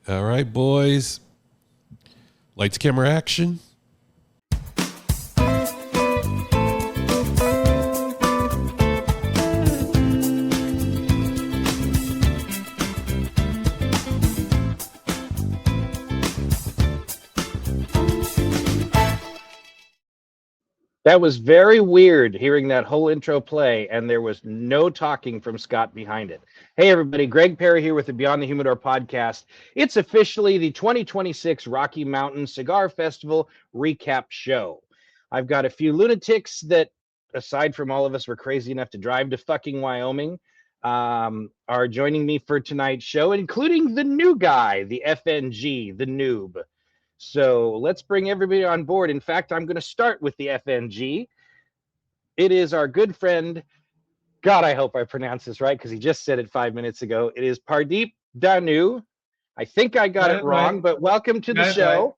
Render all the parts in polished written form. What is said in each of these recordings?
All right, boys. Lights, camera, action. That was very weird hearing that whole intro play, and there was no talking from Scott behind it. Hey, everybody, Greg Perry here with the Beyond the Humidor podcast. It's officially the 2026 Rocky Mountain Cigar Festival recap show. I've got a few lunatics that, aside from all of us, were crazy enough to drive to fucking Wyoming, are joining me for tonight's show, including the new guy, the FNG, the noob. So let's bring everybody on board. In fact, I'm going to start with the FNG. It is our good friend. God, I hope I pronounce this right because he just said it 5 minutes ago. It is Pardeep Danu. I think I got it wrong, but welcome to the show.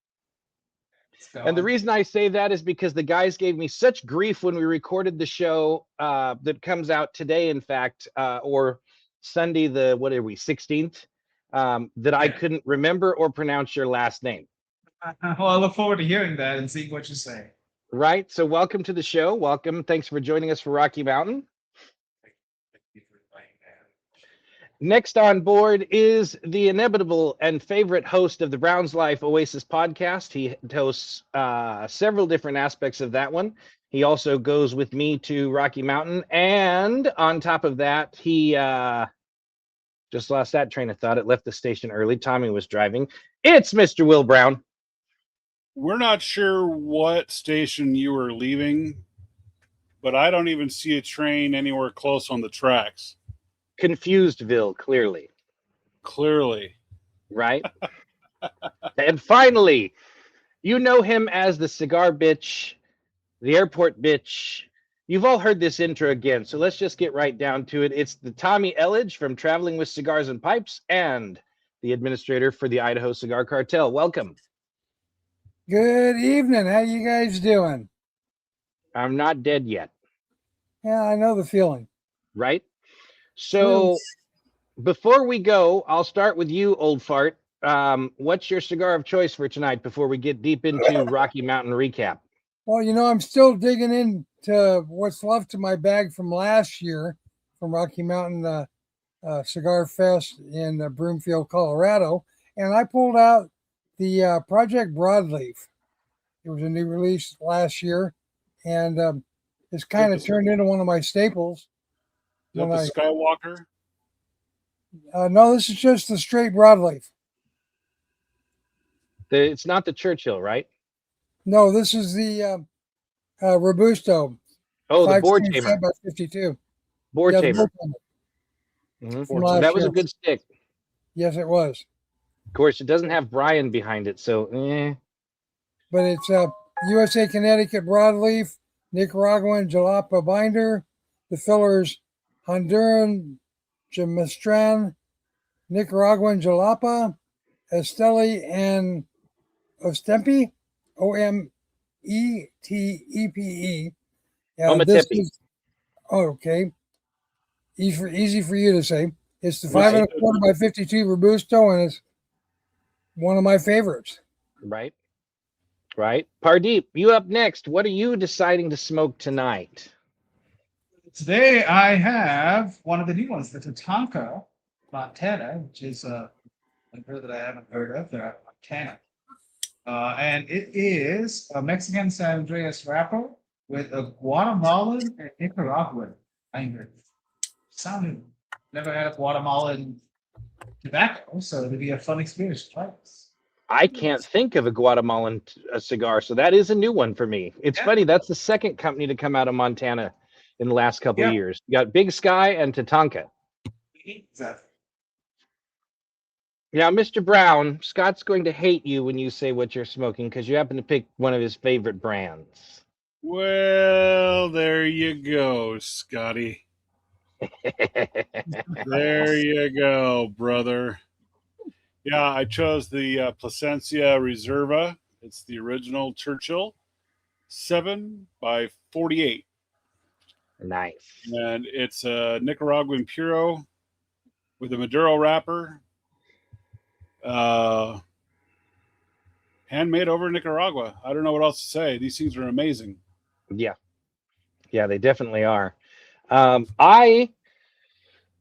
And the reason I say that is because the guys gave me such grief when we recorded the show that comes out today, in fact, or Sunday, the, what are we, 16th, that I couldn't remember or pronounce your last name. Well, I look forward to hearing that and seeing what you say. Right. So welcome to the show. Welcome. Thanks for joining us for Rocky Mountain. Next on board is the inevitable and favorite host of the Browns Life Oasis podcast. He hosts several different aspects of that one. He also goes with me to Rocky Mountain. And on top of that, he just lost that train of thought. It left the station early. Tommy was driving. It's Mr. Will Brown. We're not sure what station you were leaving, but I don't even see a train anywhere close on the tracks. Confusedville, clearly. Clearly. Right? And finally, you know him as the cigar bitch, the airport bitch. You've all heard this intro again, so let's just get right down to it. It's the Tommy Elledge from Traveling with Cigars and Pipes and the administrator for the Idaho Cigar Cartel. Welcome. Good evening. How you guys doing? I'm not dead yet. Yeah, I know the feeling. Right? So before we go, I'll start with you, old fart. What's your cigar of choice for tonight before we get deep into Rocky Mountain recap? Well, you know, I'm still digging into what's left of my bag from last year from Rocky Mountain Cigar Fest in Broomfield, Colorado. And I pulled out the Project Broadleaf. It was a new release last year, and it's kind of turned into one of my staples. Is that the Skywalker? No, this is just the straight broadleaf. It's not the Churchill, right? No, this is the Robusto. Oh, the board chamber. By 52. Board chamber. Mm-hmm. That was a good stick. Yes, it was. Of course, it doesn't have Brian behind it, so But it's a USA Connecticut broadleaf, Nicaraguan jalapa binder. The fillers Honduran Jamastran, Nicaraguan jalapa, Esteli, and Ostempe, Ometepe. Okay. Easy for you to say. It's the 5 1/4 by 52 Robusto, and it's one of my favorites. Right. Pardeep, you up next. What are you deciding to smoke tonight? Today I have one of the new ones, the Tatanka Montana, which is a beer that I haven't heard of. They're out of Montana. And it is a Mexican San Andreas wrapper with a Guatemalan and Nicaraguan binder. Never had a Guatemalan tobacco, so it'll be a fun experience to try this. I can't think of a Guatemalan cigar, so that is a new one for me. It's funny, that's the second company to come out of Montana in the last couple of years. You got Big Sky and Tatanka. Exactly. Now, Mr. Brown, Scott's going to hate you when you say what you're smoking because you happen to pick one of his favorite brands. Well, there you go, Scotty. There you go, brother. Yeah, I chose the Plasencia Reserva. It's the original Churchill, 7 by 48. Nice. And it's a Nicaraguan Puro with a Maduro wrapper. Handmade over in Nicaragua. I don't know what else to say. These things are amazing. Yeah, they definitely are. I,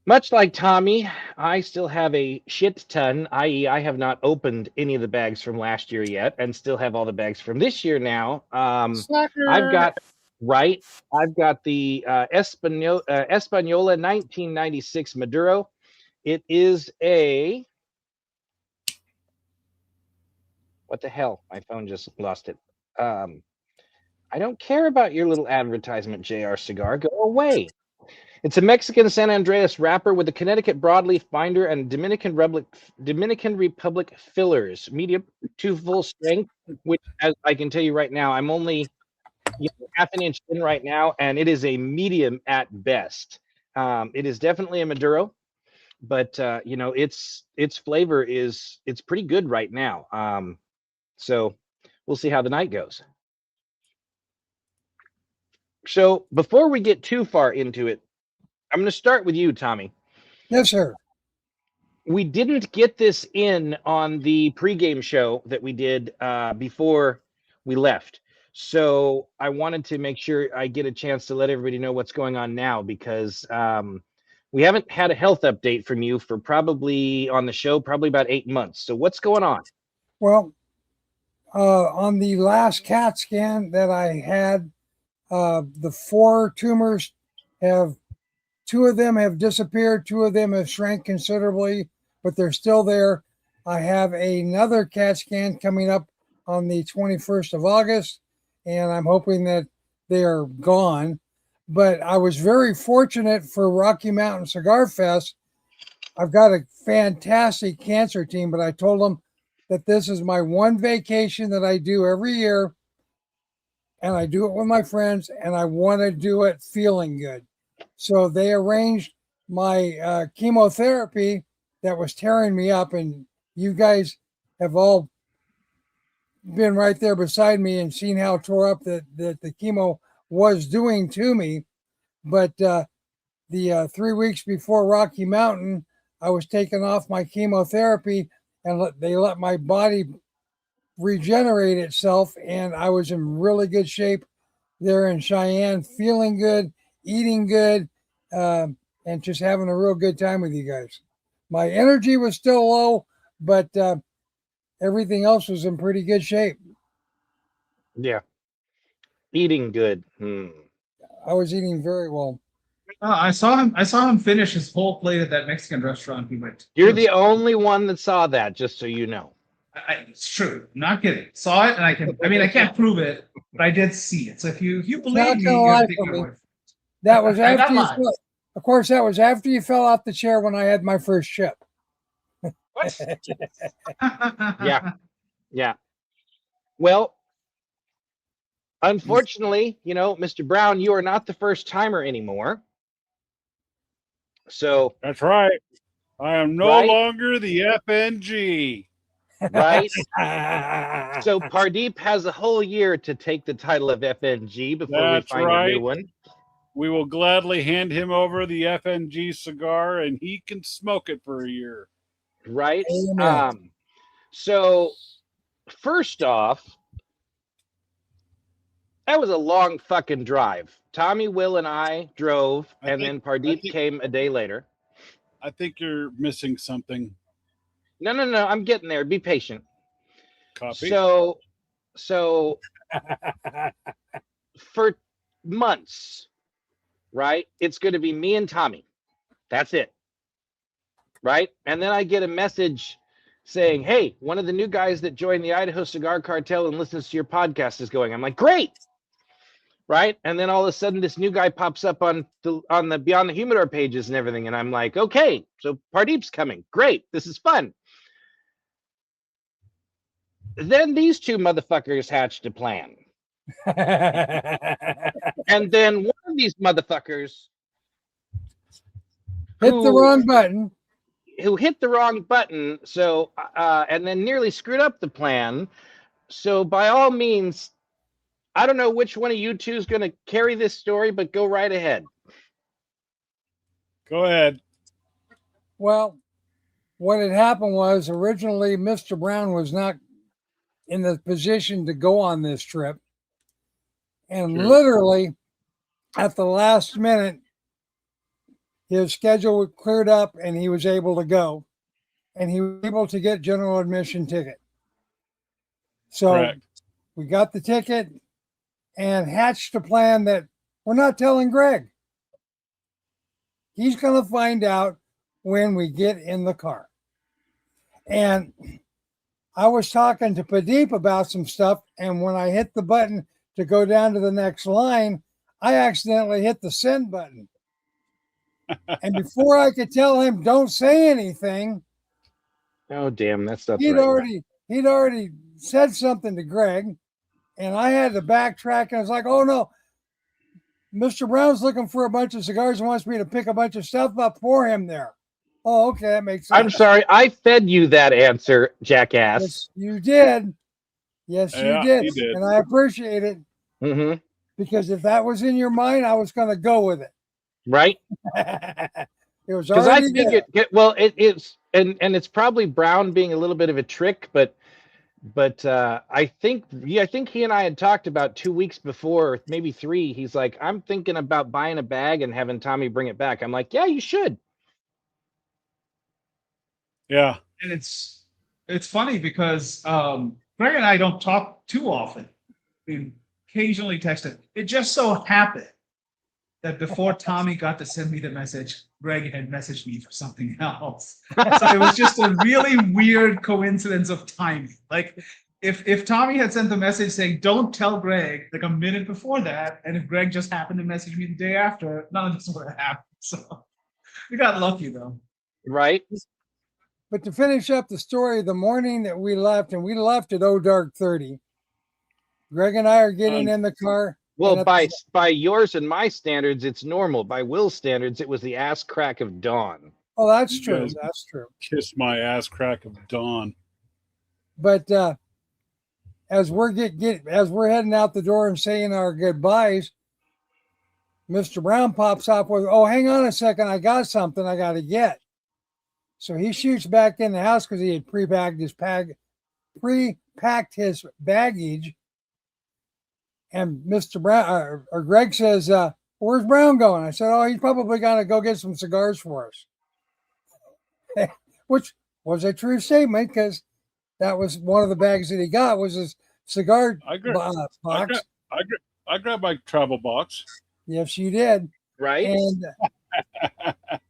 much like Tommy, I still have a shit ton, i.e., I have not opened any of the bags from last year yet, and still have all the bags from this year now. I've got the Española 1996 Maduro. It is a, what the hell? My phone just lost it. I don't care about your little advertisement, JR Cigar. Go away. It's a Mexican San Andreas wrapper with a Connecticut broadleaf binder and Dominican Republic fillers, medium to full strength. Which, as I can tell you right now, I'm only half an inch in right now, and it is a medium at best. It is definitely a Maduro, but its flavor it's pretty good right now. So we'll see how the night goes. So before we get too far into it, I'm going to start with you, Tommy. Yes, sir. We didn't get this in on the pregame show that we did before we left. So I wanted to make sure I get a chance to let everybody know what's going on now, because we haven't had a health update from you for probably about 8 months. So what's going on? Well, on the last CAT scan that I had, the 4 tumors have, 2 of them have disappeared, 2 of them have shrank considerably, but they're still there. I have another CAT scan coming up on the 21st of August, and I'm hoping that they are gone. But I was very fortunate for Rocky Mountain Cigar Fest. I've got a fantastic cancer team, but I told them that this is my one vacation that I do every year, and I do it with my friends, and I want to do it feeling good. So they arranged my chemotherapy that was tearing me up, and you guys have all been right there beside me and seen how tore up that the chemo was doing to me. But the 3 weeks before Rocky Mountain, I was taking off my chemotherapy, and they let my body regenerate itself, and I was in really good shape there in Cheyenne, feeling good, eating good, and just having a real good time with you guys. My energy was still low, but everything else was in pretty good shape. Yeah. Eating good. I was eating very well. I saw him finish his whole plate at that Mexican restaurant he went to. You're the only one that saw that, just so you know. It's true. I'm not kidding. Saw it, and I can't prove it, but I did see it. So if you believe me, you have to take my word. That was after you lied. of course, that was after you fell off the chair when I had my first chip. What? Yeah. Well, unfortunately, Mr. Brown, you are not the first timer anymore. So That's right. I am no longer the FNG. Right. So Pardeep has a whole year to take the title of FNG before we find a new one. We will gladly hand him over the FNG cigar, and he can smoke it for a year. Right. So first off, that was a long fucking drive. Tommy, Will, and I drove, and then Pardeep came a day later. I think you're missing something. No. I'm getting there. Be patient. Copy. So for months, right? It's going to be me and Tommy. That's it. Right? And then I get a message saying, hey, one of the new guys that joined the Idaho Cigar Cartel and listens to your podcast is going. I'm like, great. Right? And then all of a sudden this new guy pops up on the Beyond the Humidor pages and everything. And I'm like, okay, so Pardeep's coming. Great. This is fun. Then these 2 motherfuckers hatched a plan. And then one of these motherfuckers hit the wrong button. Who hit the wrong button, so and then nearly screwed up the plan. So by all means, I don't know which one of you two is going to carry this story, but go right ahead. Go ahead. Well, what had happened was originally Mr. Brown was not in the position to go on this trip. And Sure. literally at the last minute, his schedule cleared up and he was able to go. And he was able to get general admission ticket. So Correct. we got the ticket and hatched a plan that we're not telling Greg. He's going to find out when we get in the car. And I was talking to Pradeep about some stuff. And when I hit the button to go down to the next line, I accidentally hit the send button. And before I could tell him, don't say anything, Oh, damn. That's not the he'd right one. already said something to Greg. And I had to backtrack. And I was like, oh, no. Mr. Brown's looking for a bunch of cigars and wants me to pick a bunch of stuff up for him there. Oh, okay, that makes sense. I'm sorry. I fed you that answer, jackass. Yes, you did. Yes, Yeah, you did. he did. And I appreciate it Mm-hmm. because if that was in your mind, I was going to go with it. Right? It was Because I already think there. it's and it's probably Brown being a little bit of a trick, but I think he and I had talked about 2 weeks before, maybe 3. He's like, I'm thinking about buying a bag and having Tommy bring it back. I'm like, yeah, you should. Yeah. And it's funny because Greg and I don't talk too often. We occasionally text it. It just so happened that before Tommy got to send me the message, Greg had messaged me for something else. So it was just a really weird coincidence of timing. Like if Tommy had sent the message saying, don't tell Greg, like a minute before that, and if Greg just happened to message me the day after, none of this would have happened. So we got lucky though. Right? But to finish up the story, the morning that we left, and we left at dark 30, Greg and I are getting in the car. Well, by yours and my standards, it's normal. By Will's standards, it was the ass crack of dawn. Oh, that's true. Yes. That's true. Kiss my ass crack of dawn. But as we're as we're heading out the door and saying our goodbyes, Mr. Brown pops up with, "Oh, hang on a second, I got something I got to get." So he shoots back in the house because he had pre-packed his baggage. And Mr. Brown or Greg says, "Where's Brown going?" I said, "Oh, he's probably going to go get some cigars for us," which was a true statement because that was one of the bags that he got was his cigar box. I grabbed my travel box. Yes, you did. Right?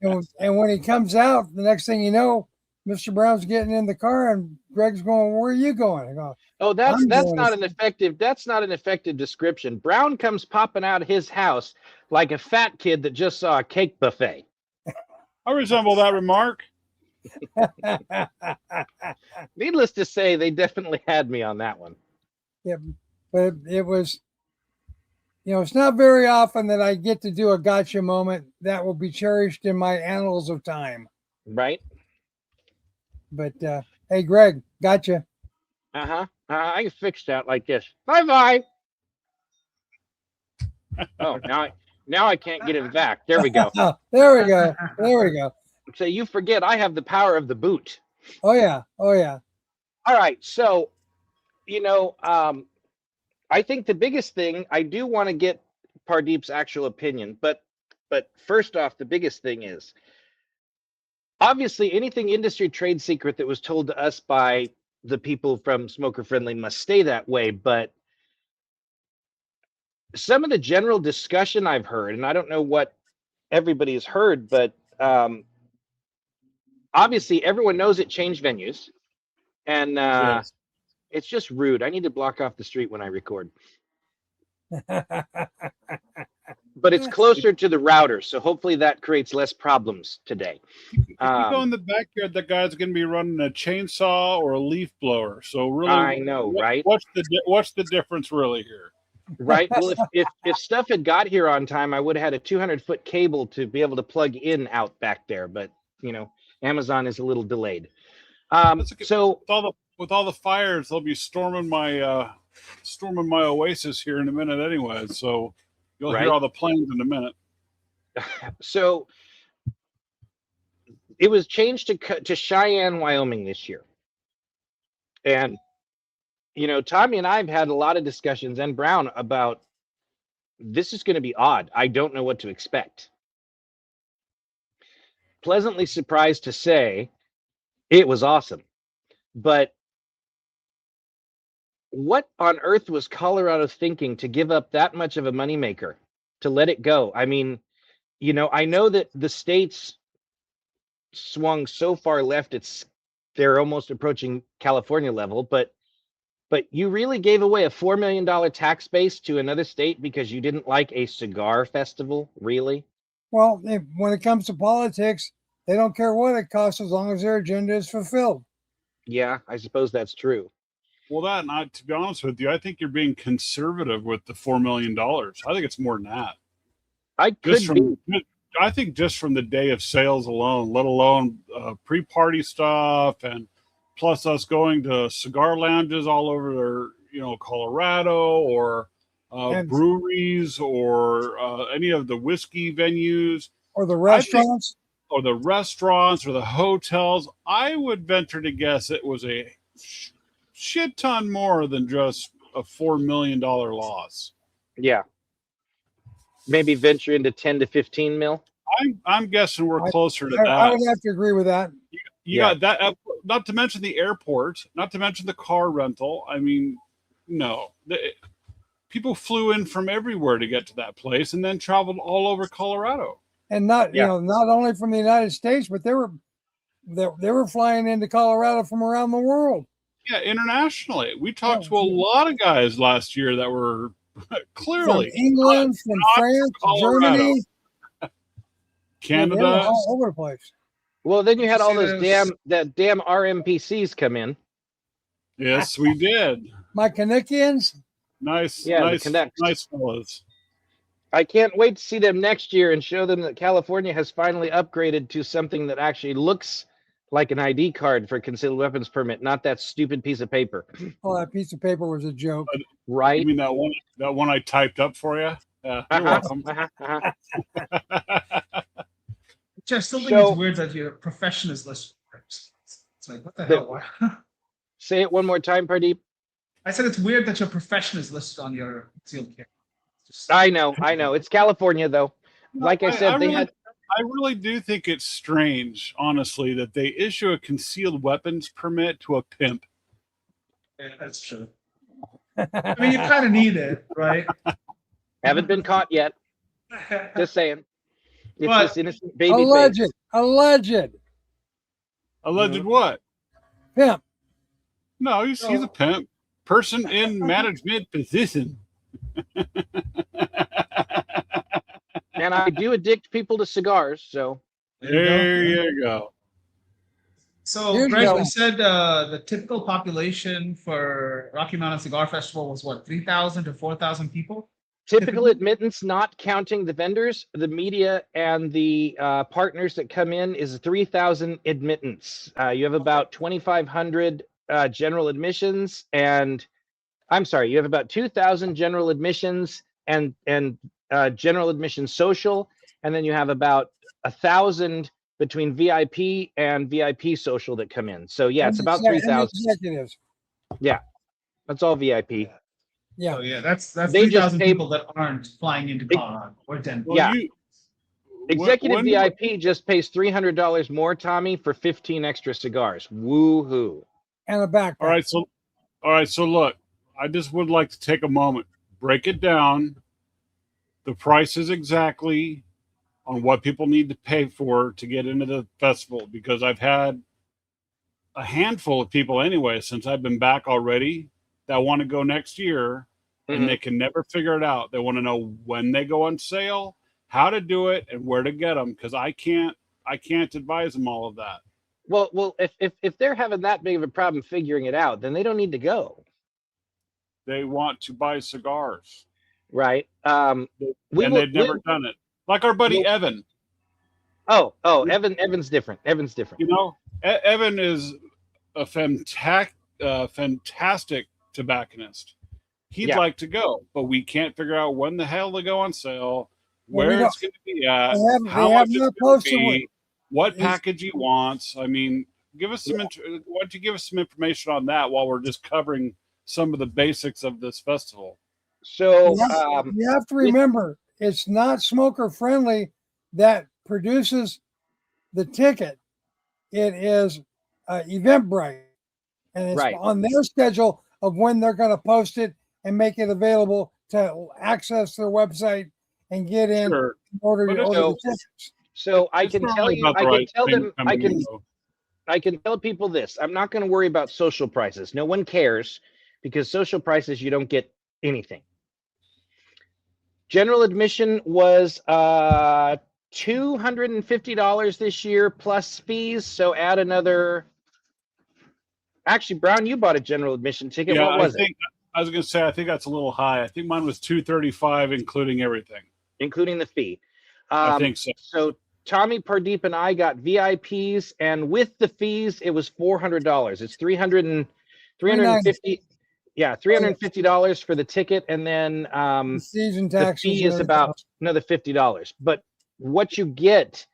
And when he comes out, the next thing you know, Mr. Brown's getting in the car and Greg's going, "Where are you going?" I go, "Oh, that's not an effective description." Brown comes popping out of his house like a fat kid that just saw a cake buffet. I resemble that remark. Needless to say, they definitely had me on that one. Yeah, but it was, it's not very often that I get to do a gotcha moment that will be cherished in my annals of time. Right? But hey, Greg, gotcha. I fixed that like this. Bye. Oh, now I can't get him back. There we go. There we go. So you forget I have the power of the boot. Oh yeah. All right. So, I think the biggest thing, I do want to get Pardeep's actual opinion, but first off, the biggest thing is obviously anything industry trade secret that was told to us by the people from Smoker Friendly must stay that way. But some of the general discussion I've heard, and I don't know what everybody has heard, but obviously everyone knows it changed venues, and Yes. it's just rude. I need to block off the street when I record. But it's closer to the router, so hopefully that creates less problems today. If you go in the backyard, the guy's going to be running a chainsaw or a leaf blower. So really, I know, right? What's the difference really here? Right. Well, if stuff had got here on time, I would have had a 200-foot cable to be able to plug in out back there. But Amazon is a little delayed. So with all the fires, they'll be storming my oasis here in a minute anyway. So you'll hear all the planes in a minute. So It was changed to Cheyenne, Wyoming this year. And, Tommy and I have had a lot of discussions, and Brown, about this is going to be odd. I don't know what to expect. Pleasantly surprised to say it was awesome. But what on earth was Colorado thinking to give up that much of a moneymaker, to let it go? I mean, I know that the states swung so far left, they're almost approaching California level, but you really gave away a $4 million tax base to another state because you didn't like a cigar festival, really? Well, when it comes to politics, they don't care what it costs as long as their agenda is fulfilled. Yeah, I suppose that's true. Well, to be honest with you, I think you're being conservative with the $4 million. I think it's more than that. I think just from the day of sales alone, let alone pre-party stuff, and plus us going to cigar lounges all over, Colorado, or breweries, or any of the whiskey venues, or the restaurants, or the hotels. I would venture to guess it was a shit ton more than just a $4 million loss. Yeah. Maybe venture into 10 to 15 mil. I'm guessing we're closer to that. I would have to agree with that. You got that, not to mention the airport, not to mention the car rental. I mean, no. People flew in from everywhere to get to that place and then traveled all over Colorado. And not only from the United States, but they were flying into Colorado from around the world. Yeah, internationally. We talked to a lot of guys last year that were clearly from England, from France, Germany, Canada, all over the place. Well, then you had all those damn RMPCs come in. Yes, we did. My Canuckians. Nice fellas. I can't wait to see them next year and show them that California has finally upgraded to something that actually looks like an ID card for a concealed weapons permit, not that stupid piece of paper. Oh, that piece of paper was a joke. Right? You mean that one I typed up for you? You're welcome. Which I still think it's weird that your profession is listed. It's like, what the hell? Say it one more time, Pardeep. I said it's weird that your profession is listed on your concealed carry. I know. It's California, though. Like I said, I really do think it's strange, honestly, that they issue a concealed weapons permit to a pimp. Yeah, that's true. I mean, you kind of need it, right? Haven't been caught yet. Just saying. It's But this innocent baby Alleged. face. Alleged what? Pimp. No, he's a pimp. Person in management position. And I do addict people to cigars, so. There you go. So, Greg, you said the typical population for Rocky Mountain Cigar Festival was what, 3,000 to 4,000 people? Typical admittance, not counting the vendors, the media, and the partners that come in, is 3,000 admittance. You have about 2,500 general admissions, and you have about 2,000 general admissions and general admission social, and then you have about 1,000 between VIP and VIP social that come in. So yeah, it's about 3,000. Executives. Yeah, that's all VIP. Yeah. Oh yeah, that's 3,000 people that aren't flying into Colorado or Denver. Yeah. Executive VIP just pays $300 more, Tommy, for 15 extra cigars. Woo-hoo. And a backpack. All right, so look, I just would like to take a moment, break it down, the prices exactly on what people need to pay for to get into the festival, because I've had a handful of people anyway, since I've been back already, that want to go next year, and they can never figure it out. They want to know when they go on sale, how to do it, and where to get them, because I can't advise them all of that. Well, if they're having that big of a problem figuring it out, then they don't need to go. They want to buy cigars, right? And they've never done it. Like our buddy Evan. Evan's different. Evan's different. You know, Evan is a fantastic tobacconist. He'd like to go, but we can't figure out when the hell they go on sale, where it's going to be at, how much it's going to be. what package he wants. I mean, give us some. Why don't you give us some information on that while we're just covering some of the basics of this festival? So you have to remember, it's not smoker friendly that produces the ticket. It is Eventbrite, and it's Right. on their schedule of when they're going to post it and make it available to access their website and get in Sure. order But to it's- order the tickets. So I It's can tell normally you, about the I can right tell thing them, coming in, though. I can tell people this. I'm not going to worry about social prices. No one cares because social prices, you don't get anything. General admission was $250 this year plus fees. So add another. Actually, Brown, you bought a general admission ticket. Yeah, What was it? I was going to say I think that's a little high. I think mine was $235, including everything. Including the fee. I think so. So Tommy, Pardeep, and I got VIPs, and with the fees, it was $400. It's $350. Yeah, $350 for the ticket, and then The season the taxes. fee and is everything about else. another $50. But what you get,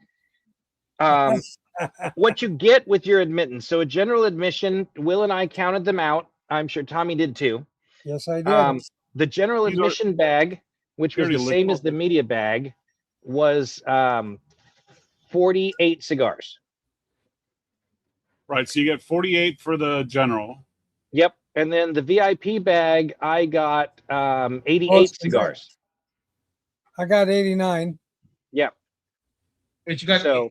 with your admittance. So a general admission, Will and I counted them out. I'm sure Tommy did too. Yes, I did. The general These are- admission bag, which was already the same looked as the media bag, was 48 cigars. Right. So you get 48 for the general. Yep. And then the VIP bag, I got 88 Most cigars. I got 89. Yep. But you got So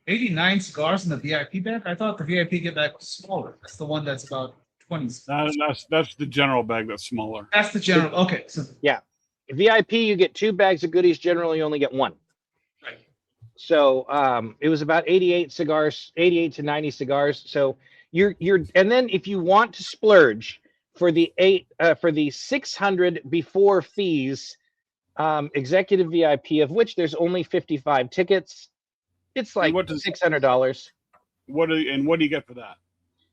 89 cigars in the VIP bag? I thought the VIP bag was smaller. That's the one that's about 20. That's the general bag that's smaller. That's the general. Okay. So VIP, you get 2 bags of goodies. Generally, you only get 1. right. So it was about 88 cigars, 88 to 90 cigars. So you're and then if you want to splurge for the 600 before fees, executive VIP, of which there's only 55 tickets, it's like $600. What do you get for that?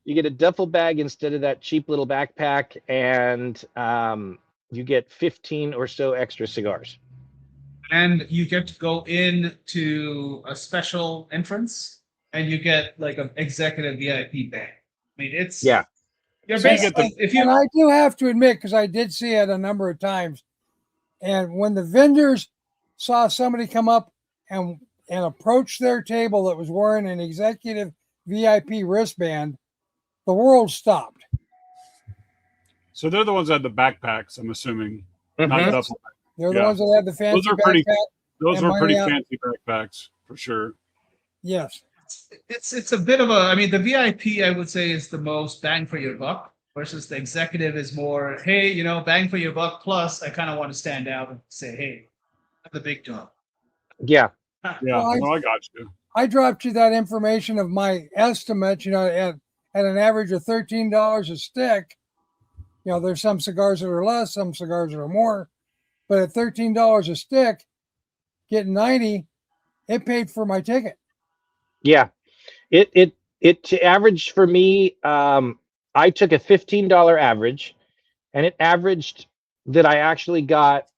You get a duffel bag instead of that cheap little backpack, and you get 15 or so extra cigars. And you get to go into a special entrance, and you get like an executive VIP bag. I mean, it's Yeah. You're So you get basically if And you I do have to admit, because I did see it a number of times, and when the vendors saw somebody come up and approach their table that was wearing an executive VIP wristband, the world stopped. So they're the ones that had the backpacks, I'm assuming. Not Mhm. duffel bags. They're the Yeah. ones that had the fancy are pretty- backpack. Those And were pretty money out. fancy backpacks for sure. Yes. it's a bit of a I mean the VIP I would say is the most bang for your buck versus the executive is more, hey, bang for your buck plus I kind of want to stand out and say, hey, I'm the big dog. Yeah. Yeah, Well, no, I got you. I dropped you that information of my estimate, at an average of $13 a stick. There's some cigars that are less, some cigars that are more, but at $13 a stick, getting 90, it paid for my ticket. Yeah. It averaged for me, I took a $15 average, and it averaged that I actually got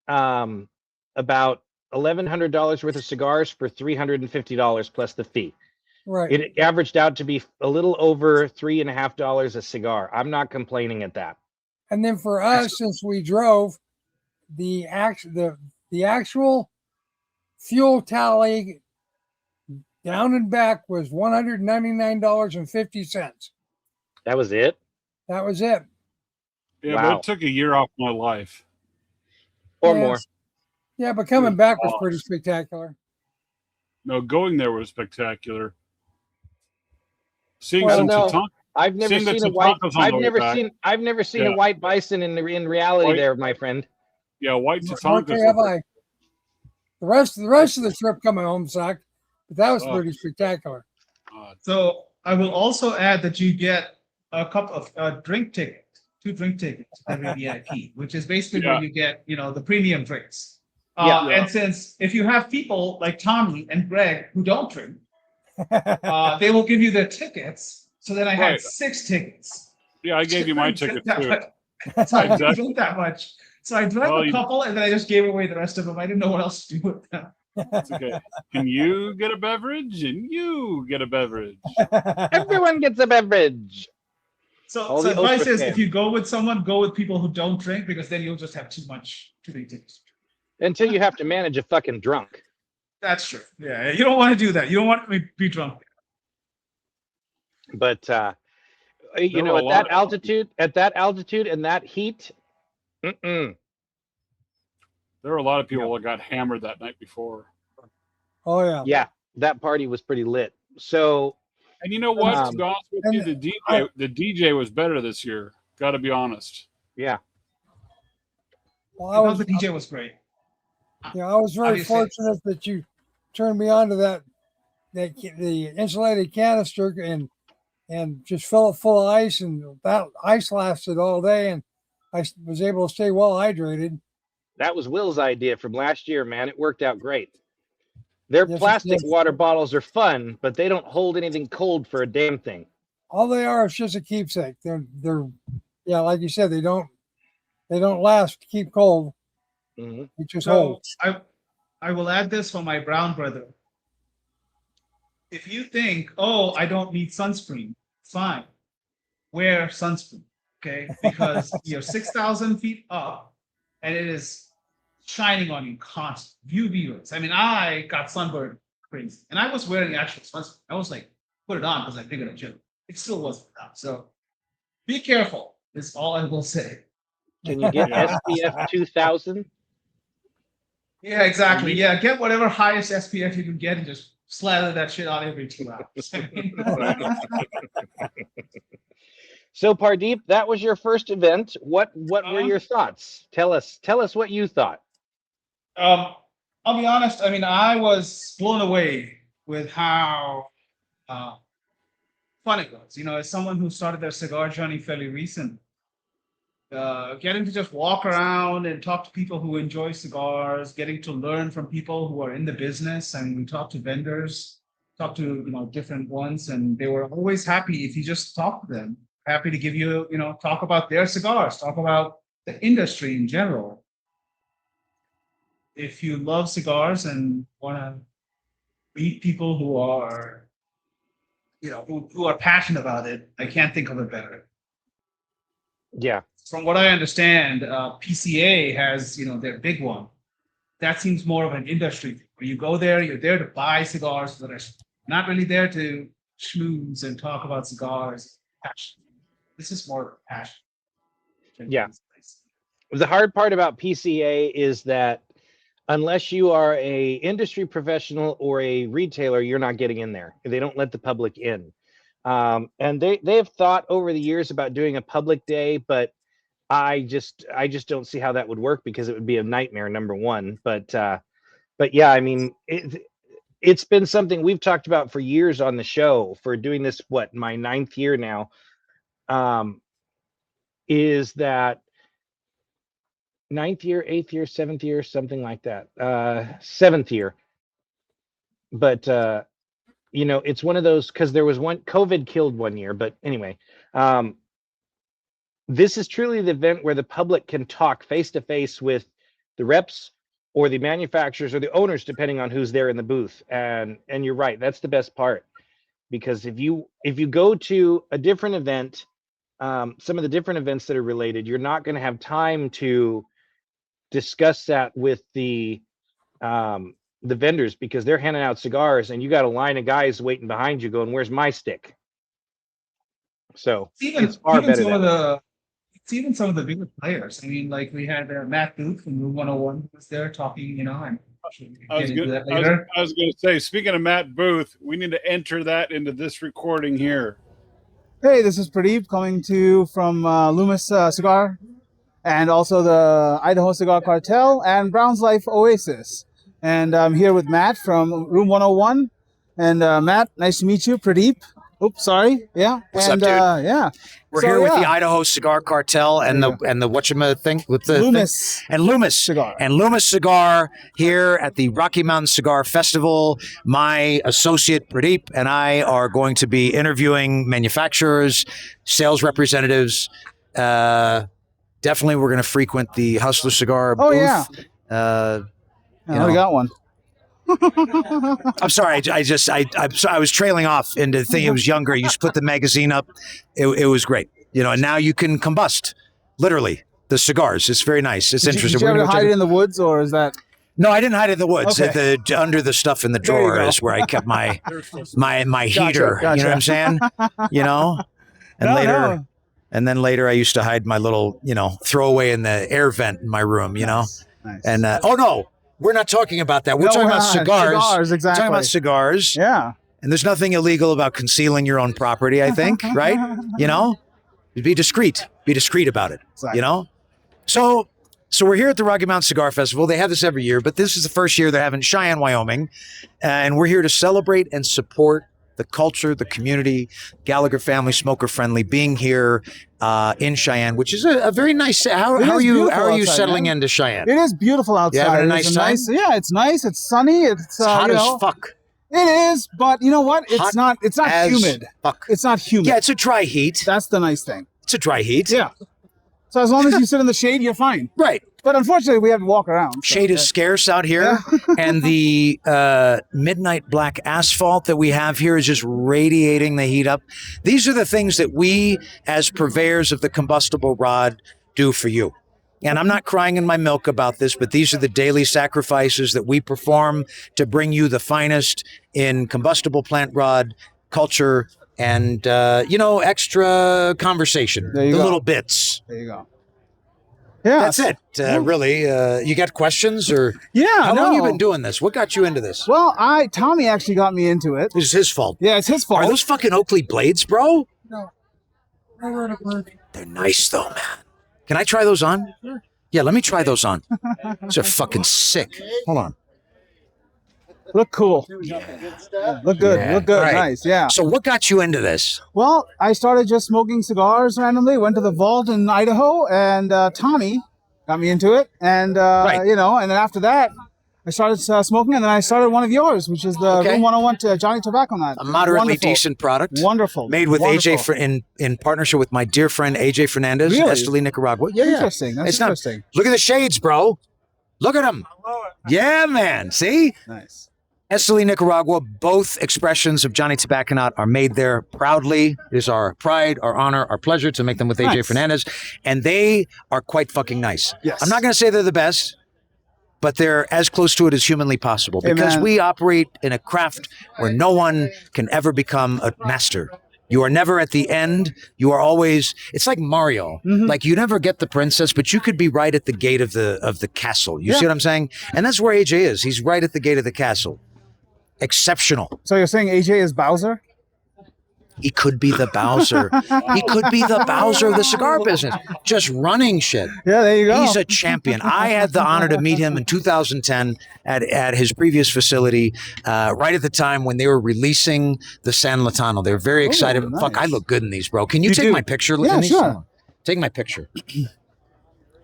about $1,100 worth of cigars for $350 plus the fee. Right. It averaged out to be a little over $3.50 a cigar. I'm not complaining at that. And then for us, since we drove, the actual fuel tally down and back was $199.50. That was it. That was it. Yeah, Wow. but it took a year off my life. Or Yeah. more. Yeah, but coming back was pretty spectacular. No, going there was spectacular. Seeing Well, some no. Tatanka. I've never Seeing the seen a white. Tatankas on the way back. I've never seen a Yeah. white bison in reality. White- there, my friend. Yeah, white Nor Tatankas. have I. The rest of the trip coming home sucked, but that was Oh. pretty spectacular. So I will also add that you get a cup of drink ticket, 2 drink tickets every VIP, which is basically where Yeah. you get, the premium drinks. Yeah. And since if you have people like Tommy and Greg who don't drink, they will give you their tickets. So then I had Right. 6 tickets. Yeah, I gave you my ticket too. So I didn't Exactly. drink that much. So I drank Well, a couple and then I just gave away the rest of them. I didn't know what else to do with them. It's okay. Can you get a beverage? And you get a beverage. Everyone gets a beverage. So, All so the advice Oprah is, fans. if you go with someone, go with people who don't drink, because then you'll just have too many things. Until you have to manage a fucking drunk. That's true. Yeah, you don't want to do that. You don't want to be drunk. But you There know, were a at lot that of- altitude and that heat, There were a lot of people that got hammered that night before. Oh yeah. yeah, that party was pretty lit. So And you know what? To Um, be honest with you, the DJ was better this year. Got to be honest. yeah, Well, I thought the DJ was great. I was very Obviously. fortunate that you turned me on to the insulated canister and just fill it full of ice, and that ice lasted all day, and I was able to stay well hydrated. that was Will's idea from last year, man. It worked out great. Their Yes, plastic yes. water bottles are fun, but they don't hold anything cold for a damn thing. All they are is just a keepsake. They're like you said, they don't last to keep cold. hmm It just So holds. I will add this for my brown brother. If you think, oh, I don't need sunscreen, fine. Wear sunscreen, okay? Because you're 6,000 feet up and it is shining on you constant. UV rays. I mean, I got sunburned crazy. And I was wearing actual sunscreen. I was like, put it on because I figured I should. It still wasn't enough. So be careful, is all I will say. Can you get Yeah. SPF 2000? Yeah, exactly. Yeah, get whatever highest SPF you can get and just slather that shit on every 2 hours. So Pardeep, that was your first event. What were your thoughts? Tell us what you thought. I'll be honest. I mean, I was blown away with how fun it was. You know, as someone who started their cigar journey fairly recent, getting to just walk around and talk to people who enjoy cigars, getting to learn from people who are in the business, and we talked to vendors, talked to different ones, and they were always happy if you just talk to them. Happy to give you, talk about their cigars, talk about the industry in general. If you love cigars and want to meet people who are, who are passionate about it, I can't think of it better. Yeah. From what I understand, PCA has, their big one. That seems more of an industry thing. Where you go there, you're there to buy cigars, that are not really there to schmooze and talk about cigars. Passion. This is more passion. Yeah. The hard part about PCA is that unless you are a industry professional or a retailer, you're not getting in there. They don't let the public in. And they've thought over the years about doing a public day, but I just don't see how that would work because it would be a nightmare, number one. But yeah, I mean, it's been something we've talked about for years on the show, for doing this, my 9th year now, is that 9th year, 8th year, 7th year, something like that, 7th year. But it's one of those, because there was COVID killed one year, but anyway, this is truly the event where the public can talk face to face with the reps or the manufacturers or the owners, depending on who's there in the booth. And you're right, that's the best part, because if you go to a different event, some of the different events that are related, you're not going to have time to discuss that with the vendors, because they're handing out cigars and you got a line of guys waiting behind you going, "Where's my stick?" So it's far better. Even some of the bigger players. I mean, like we had Matt Booth from Room 101 who was there talking, and I was going to say, speaking of Matt Booth, we need to enter that into this recording here. Hey, this is Pradeep coming to you from Loomis Cigar, and also the Idaho Cigar Cartel and Brown's Life Oasis. And I'm here with Matt from Room 101. And Matt, nice to meet you. Pradeep. Oops, sorry. Yeah. What's up, dude? Yeah. We're here with the Idaho Cigar Cartel and the whatchamacallit with the Loomis and Loomis Cigar. And Loomis Cigar here at the Rocky Mountain Cigar Festival. My associate Pradeep and I are going to be interviewing manufacturers, sales representatives. Definitely, we're going to frequent the Hustler Cigar booth. Oh yeah. I got one. I'm sorry. I was trailing off into thinking it was younger. You just put the magazine up. It was great. You know, and now you can combust, literally, the cigars. It's very nice. It's interesting. Did you ever hide it in the woods, or is that? No, I didn't hide it in the woods. Okay. Under the stuff in the There you drawer go. is where I kept my heater. Gotcha. You know what I'm saying? You know, and No. and then later I used to hide my little, throwaway in the air vent in my room. You know, Nice. and oh no, we're not talking about that. We're No, talking we're about not. cigars. Cigars, exactly. We're talking about cigars. Yeah. And there's nothing illegal about concealing your own property, I think, right? You know, be discreet. Be discreet about it. Exactly. You know, so we're here at the Rocky Mountain Cigar Festival. They have this every year, but this is the first year they're having Cheyenne, Wyoming, and we're here to celebrate and support the culture, the community, Gallagher family, smoker friendly, being here in Cheyenne, which is a very nice. How are you outside, settling man. into Cheyenne? It is beautiful outside. having a It's nice time? Yeah, it's nice. It's sunny. It's Hot as fuck. It is, but you know what? It's Hot not. It's not as humid. Fuck. It's not humid. Yeah, it's a dry heat. That's the nice thing. It's a dry heat. Yeah. So as long as you sit in the shade, you're fine. Right. But unfortunately, we have to walk around. so, Shade is scarce out here, and the midnight black asphalt that we have here is just radiating the heat up. These are the things that we, as purveyors of the combustible rod, do for you. And I'm not crying in my milk about this, but these are the daily sacrifices that we perform to bring you the finest in combustible plant rod culture and, extra conversation, There you the go. little bits. There you go. Yeah. That's it. Really. You got questions or Yeah. how no. long you been doing this? What got you into this? Well, Tommy actually got me into it. This is his fault. Yeah, it's his fault. Are those fucking Oakley blades, bro? No. I read a bird. They're nice though, man. Can I try those on? Yeah, let me try those on. Those are fucking sick. Hold on. Look cool. Look good. Yeah. Look good. Right. Nice. Yeah. So what got you into this? Well, I started just smoking cigars randomly. Went to the vault in Idaho, and Tommy got me into it. And Right. and then after that, I started smoking, and then I started one of yours, which is the Okay. Room 101 to Johnny Tobacco Nut. A moderately Wonderful. decent product. Wonderful. Made with Wonderful. AJ in partnership with my dear friend AJ Fernandez, Really? Esteli, Nicaragua. Yeah, yeah. Interesting. That's It's not- interesting. Look at the shades, bro. Look at them. Yeah, man. See? Nice. Esteli, Nicaragua, both expressions of Johnny Tobacco Nut are made there proudly. It is our pride, our honor, our pleasure to make them with AJ Nice. Fernandez. And they are quite fucking nice. Yes. I'm not going to say they're the best, but they're as close to it as humanly possible because Amen. we operate in a craft where no one can ever become a master. You are never at the end. You are always, it's like Mario. Mhm. Like you never get the princess, but you could be right at the gate of the castle. You Yeah. see what I'm saying? And that's where AJ is. He's right at the gate of the castle. Exceptional. So you're saying AJ is Bowser? He could be the Bowser. He could be the Bowser of the cigar business, just running shit. Yeah, there you go. He's a champion. I had the honor to meet him in 2010 at his previous facility, right at the time when they were releasing the San Latano. They were very excited. nice. Fuck, I look good in these, bro. Can you You take do. my picture? Yeah, in these? sure. Take my picture.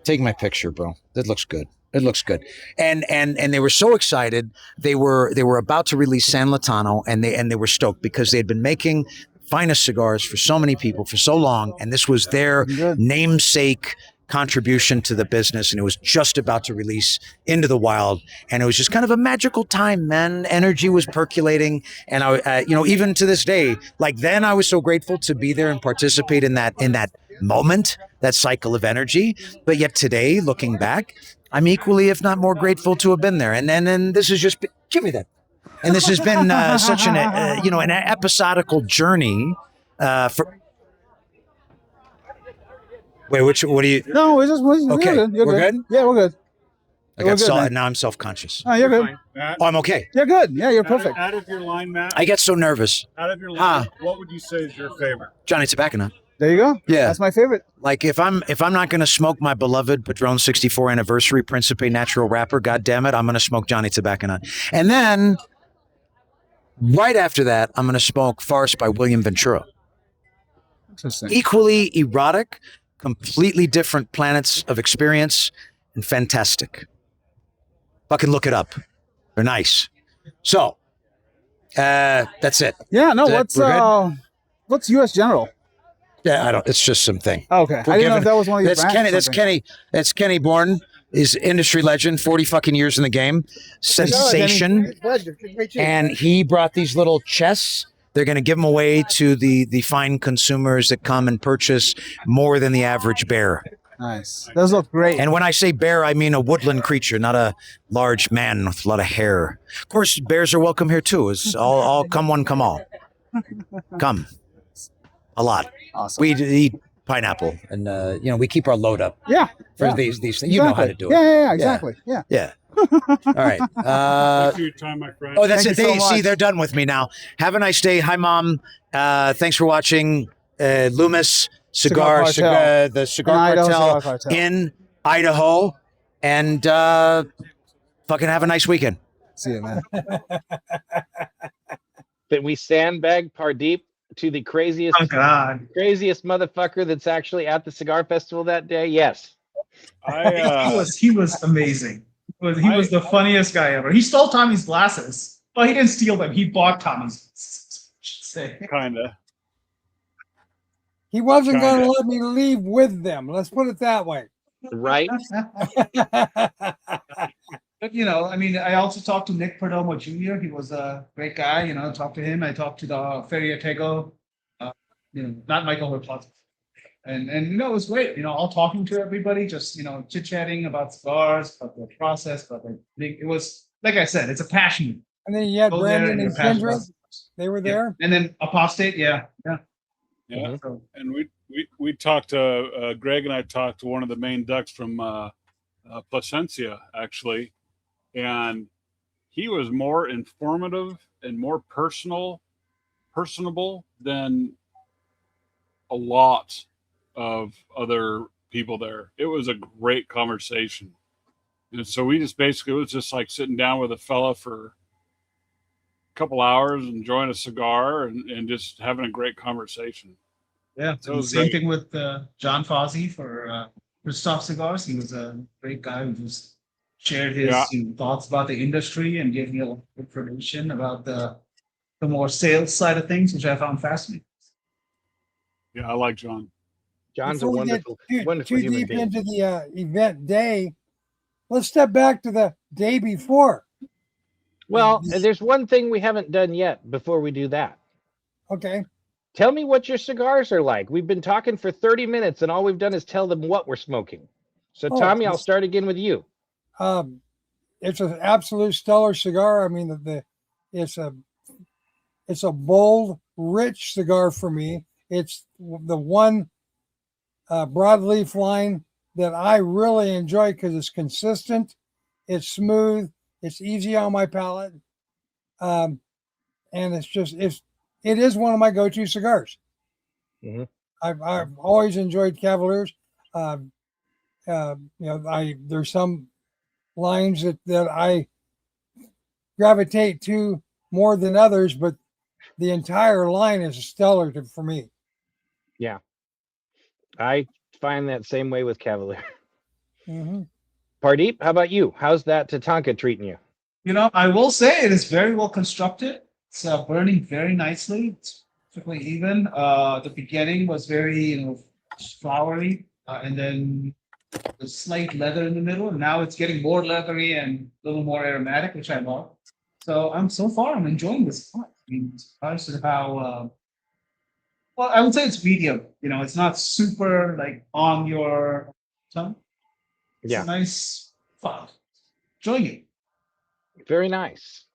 Take my picture, bro. That looks good. It looks good. And they were so excited. They were about to release San Latano, and they were stoked because they had been making finest cigars for so many people for so long, and this was their Good. namesake contribution to the business, and it was just about to release into the wild, and it was just kind of a magical time, man. Energy was percolating, and I even to this day, like then I was so grateful to be there and participate in that moment, that cycle of energy. But yet today, looking back, I'm equally, if not more, grateful to have been there. And then this has just been, give me that. And this has been such an episodical journey for. Wait, what do you? No, we're Okay, good. You're we're good? Yeah, we're good. I We're got good, man. now I'm self-conscious. Oh, you're good. Matt, Oh, I'm okay. You're good. Yeah, you're perfect. Out of your line, Matt. I get so nervous. Out of your line, Ah. what would you say is your favorite? Johnny Tobacco Nut. There you go. Yeah. That's my favorite. Like if I'm not going to smoke my beloved Padron 64 anniversary Principe natural wrapper, God damn it, I'm going to smoke Johnny Tobacco Nut. And then right after that, I'm going to smoke Farce by William Ventura. Interesting. Equally erotic, completely different planets of experience, and fantastic. Fucking look it up. They're nice. So, that's it. Yeah, no, We're what's US General? Yeah, I don't. It's just something. Oh, okay. I didn't know if that was one of your That's brands Kenny. or That's something. Kenny. That's Kenny Bourne. is industry legend, 40 fucking years in the game, sensation. And he brought these little chests. They're going to give them away to the fine consumers that come and purchase more than the average bear. Nice. Those look great. And when I say bear, I mean a woodland creature, not a large man with a lot of hair. Of course, bears are welcome here too. It's all come one, come all. Come. A lot. Awesome. We eat pineapple, and we keep our load up. Yeah. For these things. You know how to do it. Yeah, exactly. Yeah. Yeah. All right. Thanks for your time, my friend. Oh, that's Thank it. you so They much. see they're done with me now. Have a nice day. Hi, Mom. Thanks for watching Loomis Cigar Cartel. the Cigar And Idaho Cartel, Cigar Cartel. in Idaho, and fucking have a nice weekend. See you, man. That we sandbag Pardeep to the craziest Oh God. motherfucker that's actually at the cigar festival that day? Yes. He was amazing. He was the funniest guy ever. He stole Tommy's glasses. Well, he didn't steal them. He bought Tommy's glasses, I should say. Kinda. He wasn't going to let me leave with them. Let's put it that way. Right? But I mean, I also talked to Nick Perdomo Jr. He was a great guy. Talked to him. I talked to the Feria Tego, not Michael Herplotz. And it was great. All talking to everybody, just chit chatting about cigars, about the process, about it was, like I said, it's a passion. And then you had Go there Brandon you're and passionate Kendra. about cigars. They were Yeah. there. And then Apostate, yeah. Yeah. So, And we talked to Greg and I talked to one of the main ducks from Placencia, actually, and he was more informative and more personable than a lot of other people there. It was a great conversation, and so we just basically, it was just like sitting down with a fella for a couple hours, enjoying a cigar, and just having a great conversation. yeah. So And it was same great. thing with John Fozzie for Stop Cigars. He was a great guy who just shared his thoughts about the industry and gave me a lot of information about the more sales side of things, which I found fascinating. Yeah, I like John. John's Before a we get wonderful too human deep being. into the event day, let's step back to the day before. Well, there's one thing we haven't done yet before we do that. Okay. Tell me what your cigars are like. We've been talking for 30 minutes and all we've done is tell them what we're smoking. So, Oh, Tommy, I'll start again with you. It's an absolute stellar cigar. I mean, it's a bold, rich cigar for me. It's the one broadleaf line that I really enjoy because it's consistent, it's smooth, it's easy on my palate, and it is one of my go-to cigars. Mm-hmm. I've always enjoyed Cavaliers. There's some lines that I gravitate to more than others, but the entire line is stellar for me. Yeah. I find that same way with Cavalier. Mm-hmm. Pardeep, how about you? How's that Tatanka treating you? I will say it is very well constructed. It's burning very nicely. It's perfectly even. The beginning was very, flowery, and then the slight leather in the middle. And now it's getting more leathery and a little more aromatic, which I love. So I'm enjoying this one. I mean, surprised at how well, I would say it's medium. It's not super like on your tongue. It's Yeah. a nice fun. Enjoying it. Very nice.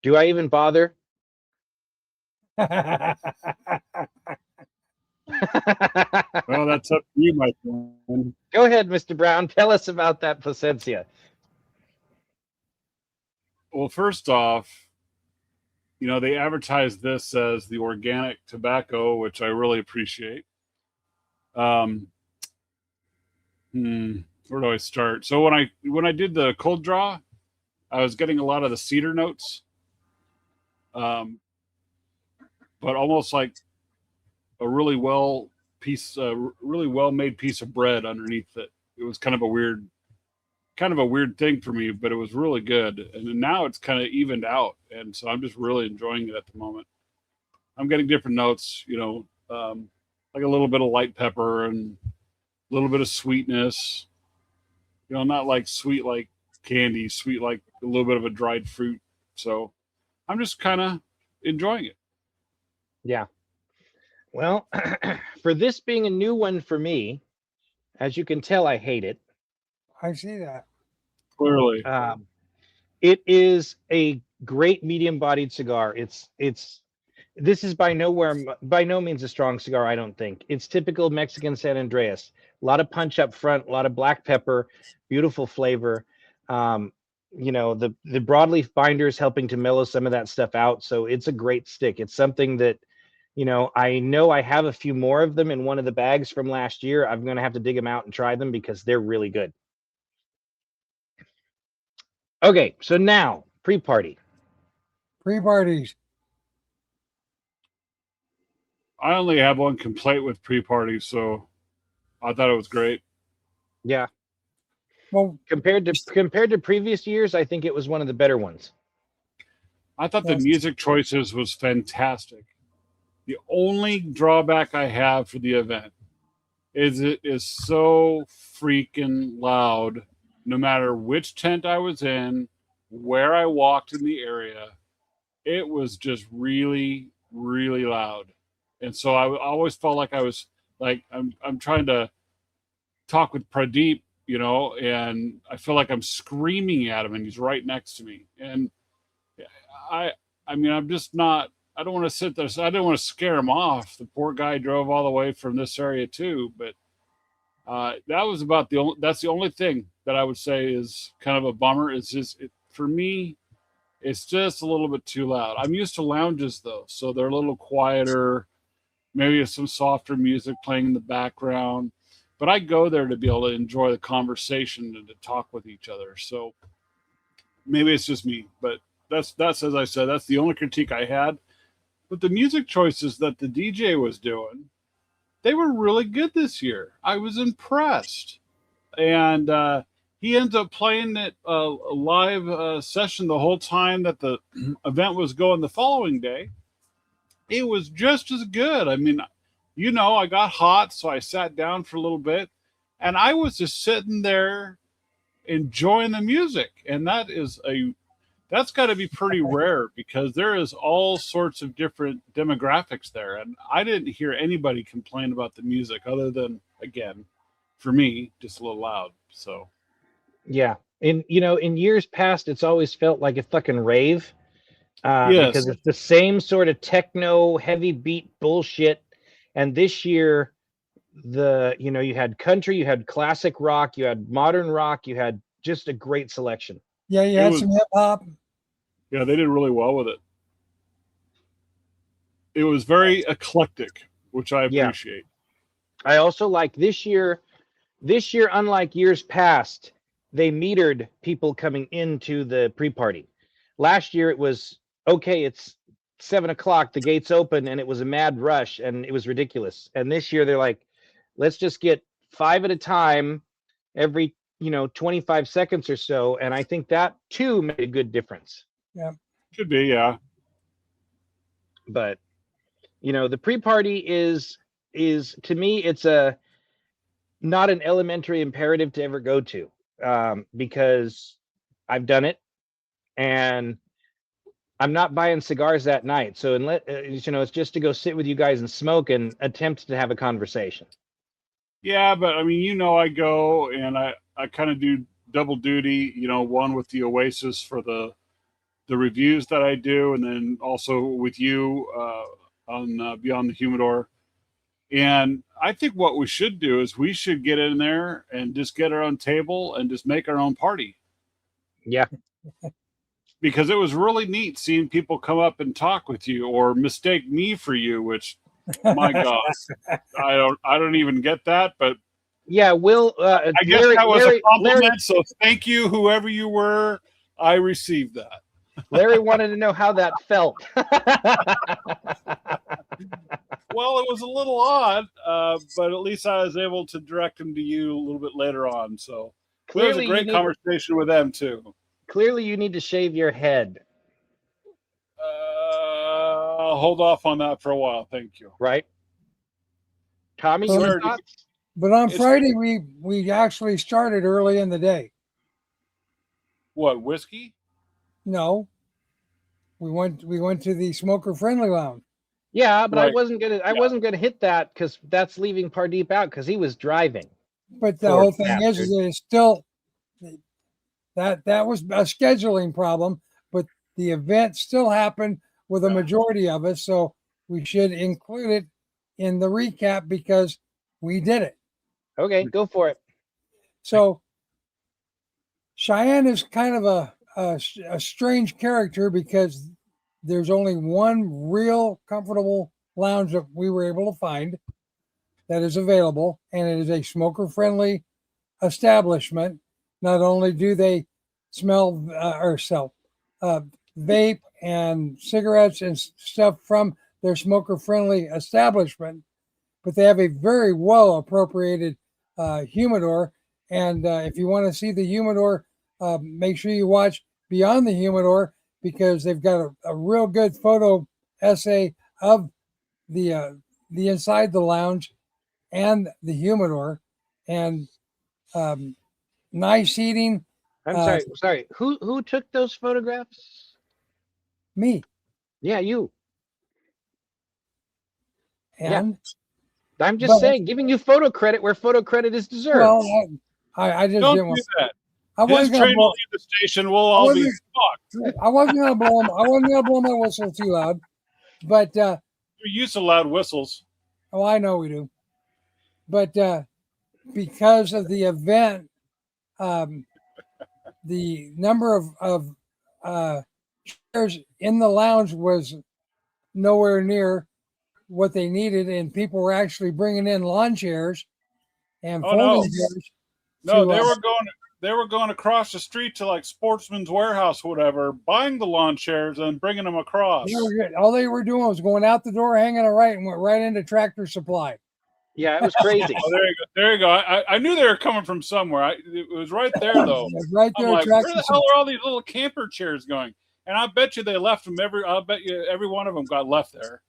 Do I even bother? Well, that's up to you, my friend. Go ahead, Mr. Brown. Tell us about that Placencia. Well, first off, they advertise this as the organic tobacco, which I really appreciate. Where do I start? So when I did the cold draw, I was getting a lot of the cedar notes, but almost like a really well made piece of bread underneath it. It was kind of a weird thing for me, but it was really good. And now it's kind of evened out, and so I'm just really enjoying it at the moment. I'm getting different notes, like a little bit of light pepper and a little bit of sweetness, not like sweet like candy, sweet like a little bit of a dried fruit. So I'm just kind of enjoying it. Yeah. Well, for this being a new one for me, as you can tell, I hate it. I see that. Clearly. It is a great medium-bodied cigar. This is by no means a strong cigar, I don't think. It's typical Mexican San Andreas. A lot of punch up front, a lot of black pepper, beautiful flavor. The broadleaf binder is helping to mellow some of that stuff out. So it's a great stick. It's something that, I know I have a few more of them in one of the bags from last year. I'm going to have to dig them out and try them because they're really good. Okay, so now pre-party. Pre-parties. I only have one complaint with pre-party, so I thought it was great. Yeah. Well, Compared to previous years, I think it was one of the better ones. I thought the music choices was fantastic. The only drawback I have for the event is it is so freaking loud. No matter which tent I was in, where I walked in the area, it was just really, really loud. And so I always felt like I was like I'm trying to talk with Pradeep, and I feel like I'm screaming at him, and he's right next to me. And I'm just not. I don't want to sit there. So I didn't want to scare him off. The poor guy drove all the way from this area too. But that was about that's the only thing that I would say is kind of a bummer. It's just for me, it's just a little bit too loud. I'm used to lounges though, so they're a little quieter. Maybe some softer music playing in the background. But I go there to be able to enjoy the conversation and to talk with each other. So maybe it's just me, but that's as I said, that's the only critique I had. But the music choices that the DJ was doing, they were really good this year. I was impressed. And he ends up playing it a live session the whole time that the event was going the following day. It was just as good. I mean, I got hot, so I sat down for a little bit, and I was just sitting there enjoying the music. And that's got to be pretty rare because there is all sorts of different demographics there. And I didn't hear anybody complain about the music other than, again, for me, just a little loud. So, yeah. In years past, it's always felt like a fucking rave yes. because it's the same sort of techno heavy beat bullshit. And this year, you had country, you had classic rock, you had modern rock, you had just a great selection. Yeah, you had some hip hop. Yeah, they did really well with it. It was very eclectic, which I appreciate. I also like this year, unlike years past, they metered people coming into the pre-party. Last year it was, okay, it's 7:00, the gates open, and it was a mad rush and it was ridiculous. And this year they're like, let's just get 5 at a time every 25 seconds or so. And I think that too made a good difference. Yeah. Could be, yeah. But the pre-party is to me, it's not an elementary imperative to ever go to, because I've done it and I'm not buying cigars that night. So unless it's just to go sit with you guys and smoke and attempt to have a conversation. Yeah, but I mean, I go and I kind of do double duty, one with the Oasis for the reviews that I do, and then also with you on Beyond the Humidor. And I think what we should do is we should get in there and just get our own table and just make our own party. Yeah. Because it was really neat seeing people come up and talk with you or mistake me for you, which, my God, I don't even get that. But yeah, I guess that was a compliment. So thank you, whoever you were. I received that. Larry wanted to know how that felt. Well, it was a little odd, but at least I was able to direct them to you a little bit later on. So it was a great conversation with them too. Clearly, you need to shave your head. I'll hold off on that for a while. Thank you. Right. Tommy, your thoughts? But on It's- Friday, we actually started early in the day. What, whiskey? No, we went to the smoker friendly lounge. Yeah, but I Right. wasn't gonna hit that because that's leaving Pardeep out because he was driving. But the Poor whole thing is bastard. that it's still that was a scheduling problem, but the event still happened with a majority of us, so we should include it in the recap because we did it. Okay, go for it. So Cheyenne is kind of a strange character because there's only one real comfortable lounge that we were able to find that is available, and it is a smoker friendly establishment. Not only do they smell or sell vape and cigarettes and stuff from their smoker friendly establishment, but they have a very well appropriated humidor. And if you want to see the humidor, make sure you watch Beyond the Humidor because they've got a real good photo essay of the inside the lounge and the humidor, and nice seating. I'm Uh, sorry. Who took those photographs? Me Yeah, you. and I'm just But- saying, giving you photo credit where photo credit is deserved. well, I just Don't didn't do want. that. I His wasn't train gonna blow. will leave the station. We'll all be wasn't- fucked. I wasn't gonna blow. I wasn't gonna blow my whistle too loud, but You're used to loud whistles. oh, I know we do. But because of the event, the number of chairs in the lounge was nowhere near what they needed, and people were actually bringing in lawn chairs and Oh, folding no. chairs. No, to, they were going across the street to like Sportsman's Warehouse, whatever, buying the lawn chairs and bringing them across. all they were doing was going out the door, hanging a right, and went right into Tractor Supply. Yeah, it was crazy. Oh, there you go. There you go. I knew they were coming from somewhere. It was right there, though. It was right I'm there, like, where Tractor the Supply. hell are all these little camper chairs going? And I bet you they left them I bet you every one of them got left there.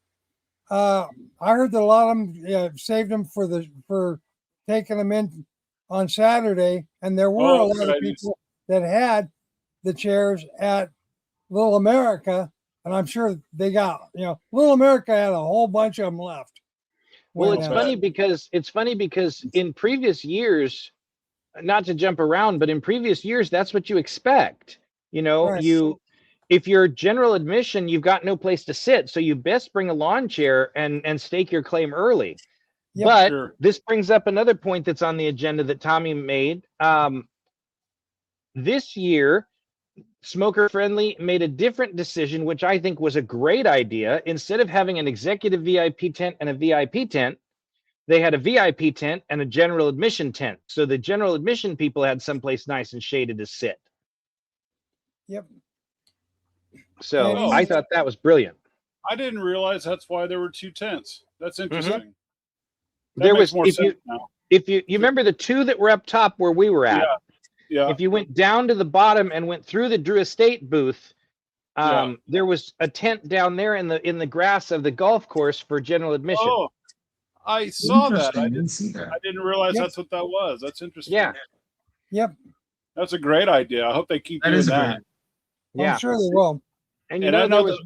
I heard that a lot of them saved them for taking them in on Saturday, and there were a lot good of idea. people that had the chairs at Little America, and I'm sure they got Little America had a whole bunch of them left. Well, When, it's uh, funny because in previous years, not to jump around, but in previous years, that's what you expect. Right. If you're general admission, you've got no place to sit, so you best bring a lawn chair and stake your claim early. Yep. But Sure. this brings up another point that's on the agenda that Tommy made. This year, Smoker Friendly made a different decision, which I think was a great idea. Instead of having an executive VIP tent and a VIP tent, they had a VIP tent and a general admission tent. So the general admission people had someplace nice and shaded to sit. Yep. So And I thought that was brilliant. I didn't realize that's why there were two tents. That's interesting. That There makes was more if sense now. you remember the two that were up top where we were at. Yeah. If you went down to the bottom and went through the Drew Estate booth, Yeah. there was a tent down there in the grass of the golf course for general admission. Oh, I saw that. Interesting. I Didn't see that. didn't realize Yep. that's what that was. That's interesting. Yeah. Yep. That's a great idea. I hope they keep That doing is a that. great. Yeah. I'm sure they will. And And I there know was.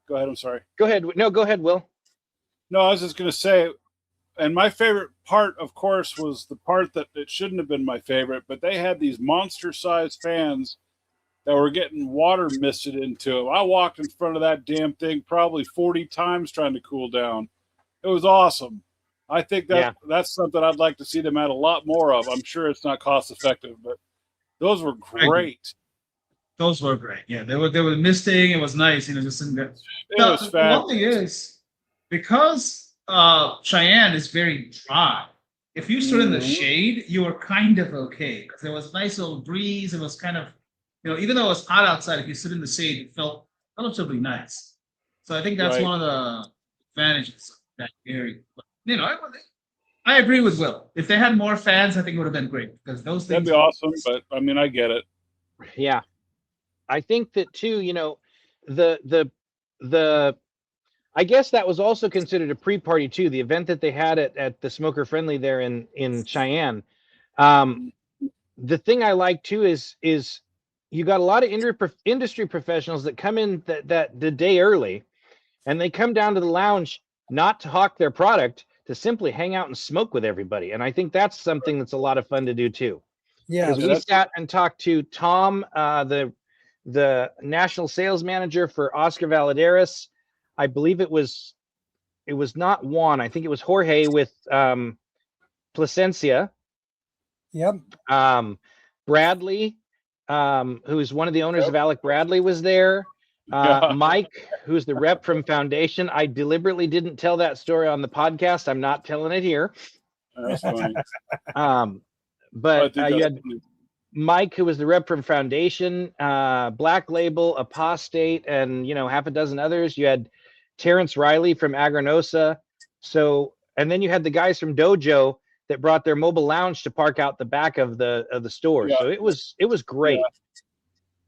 Go ahead. I'm sorry. Go ahead. No, go ahead, Will. No, I was just going to say, and my favorite part, of course, was the part that it shouldn't have been my favorite, but they had these monster-sized fans that were getting water misted into them. I walked in front of that damn thing probably 40 times trying to cool down. It was awesome. I think that's something I'd like to see them add a lot more of. I'm sure it's not cost-effective, but those were great. Those were great. Yeah, they were misting. It was nice. Just in there. It was The one fabulous. thing is, because Cheyenne is very dry, if you stood in the Mhm. shade, you were kind of okay because there was a nice little breeze. It was kind of, even though it was hot outside, if you stood in the shade, it felt relatively nice. So I think that's Right. one of the advantages of that area. But, I agree with Will. If they had more fans, I think it would have been great because those That'd things. be awesome, but I mean, I get it. Yeah. I think that too, the I guess that was also considered a pre-party too. The event that they had at the Smoker Friendly there in Cheyenne. The thing I like too is you got a lot of industry professionals that come in that the day early, and they come down to the lounge not to hawk their product, to simply hang out and smoke with everybody. And I think that's something that's a lot of fun to do too. Yeah. Because we sat and talked to Tom, the national sales manager for Oscar Valadares. I believe it was not Juan. I think it was Jorge with Placencia. Yep. Bradley, who's one of the owners of Alec Bradley, was there. Mike, who's the rep from Foundation. I deliberately didn't tell that story on the podcast. I'm not telling it here. That's funny. But you had Mike, who was the rep from Foundation, Black Label, Apostate, and half a dozen others. You had Terrence Riley from Agranosa. So, and then you had the guys from Dojo that brought their mobile lounge to park out the back of the store. Yeah. So it was great. Yeah.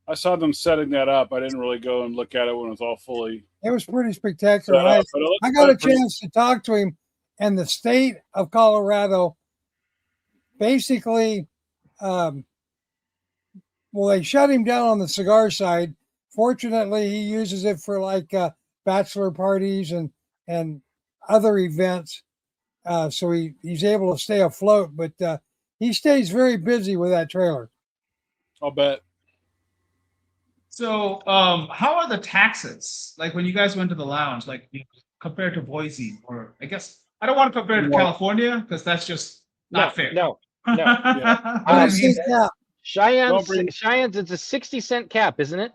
I saw them setting that up. I didn't really go and look at it when it was all fully. It was pretty spectacular. set up, but it I looked got a pretty- chance to talk to him, and the state of Colorado basically, well, they shut him down on the cigar side. Fortunately, he uses it for like bachelor parties and other events. So he's able to stay afloat, but he stays very busy with that trailer. I'll bet. So, how are the taxes? Like when you guys went to the lounge, like compared to Boise, or I guess I don't want to compare it to California because that's just not fair. No. I I mean, see cap, Cheyenne's it's a 60-cent cap, isn't it?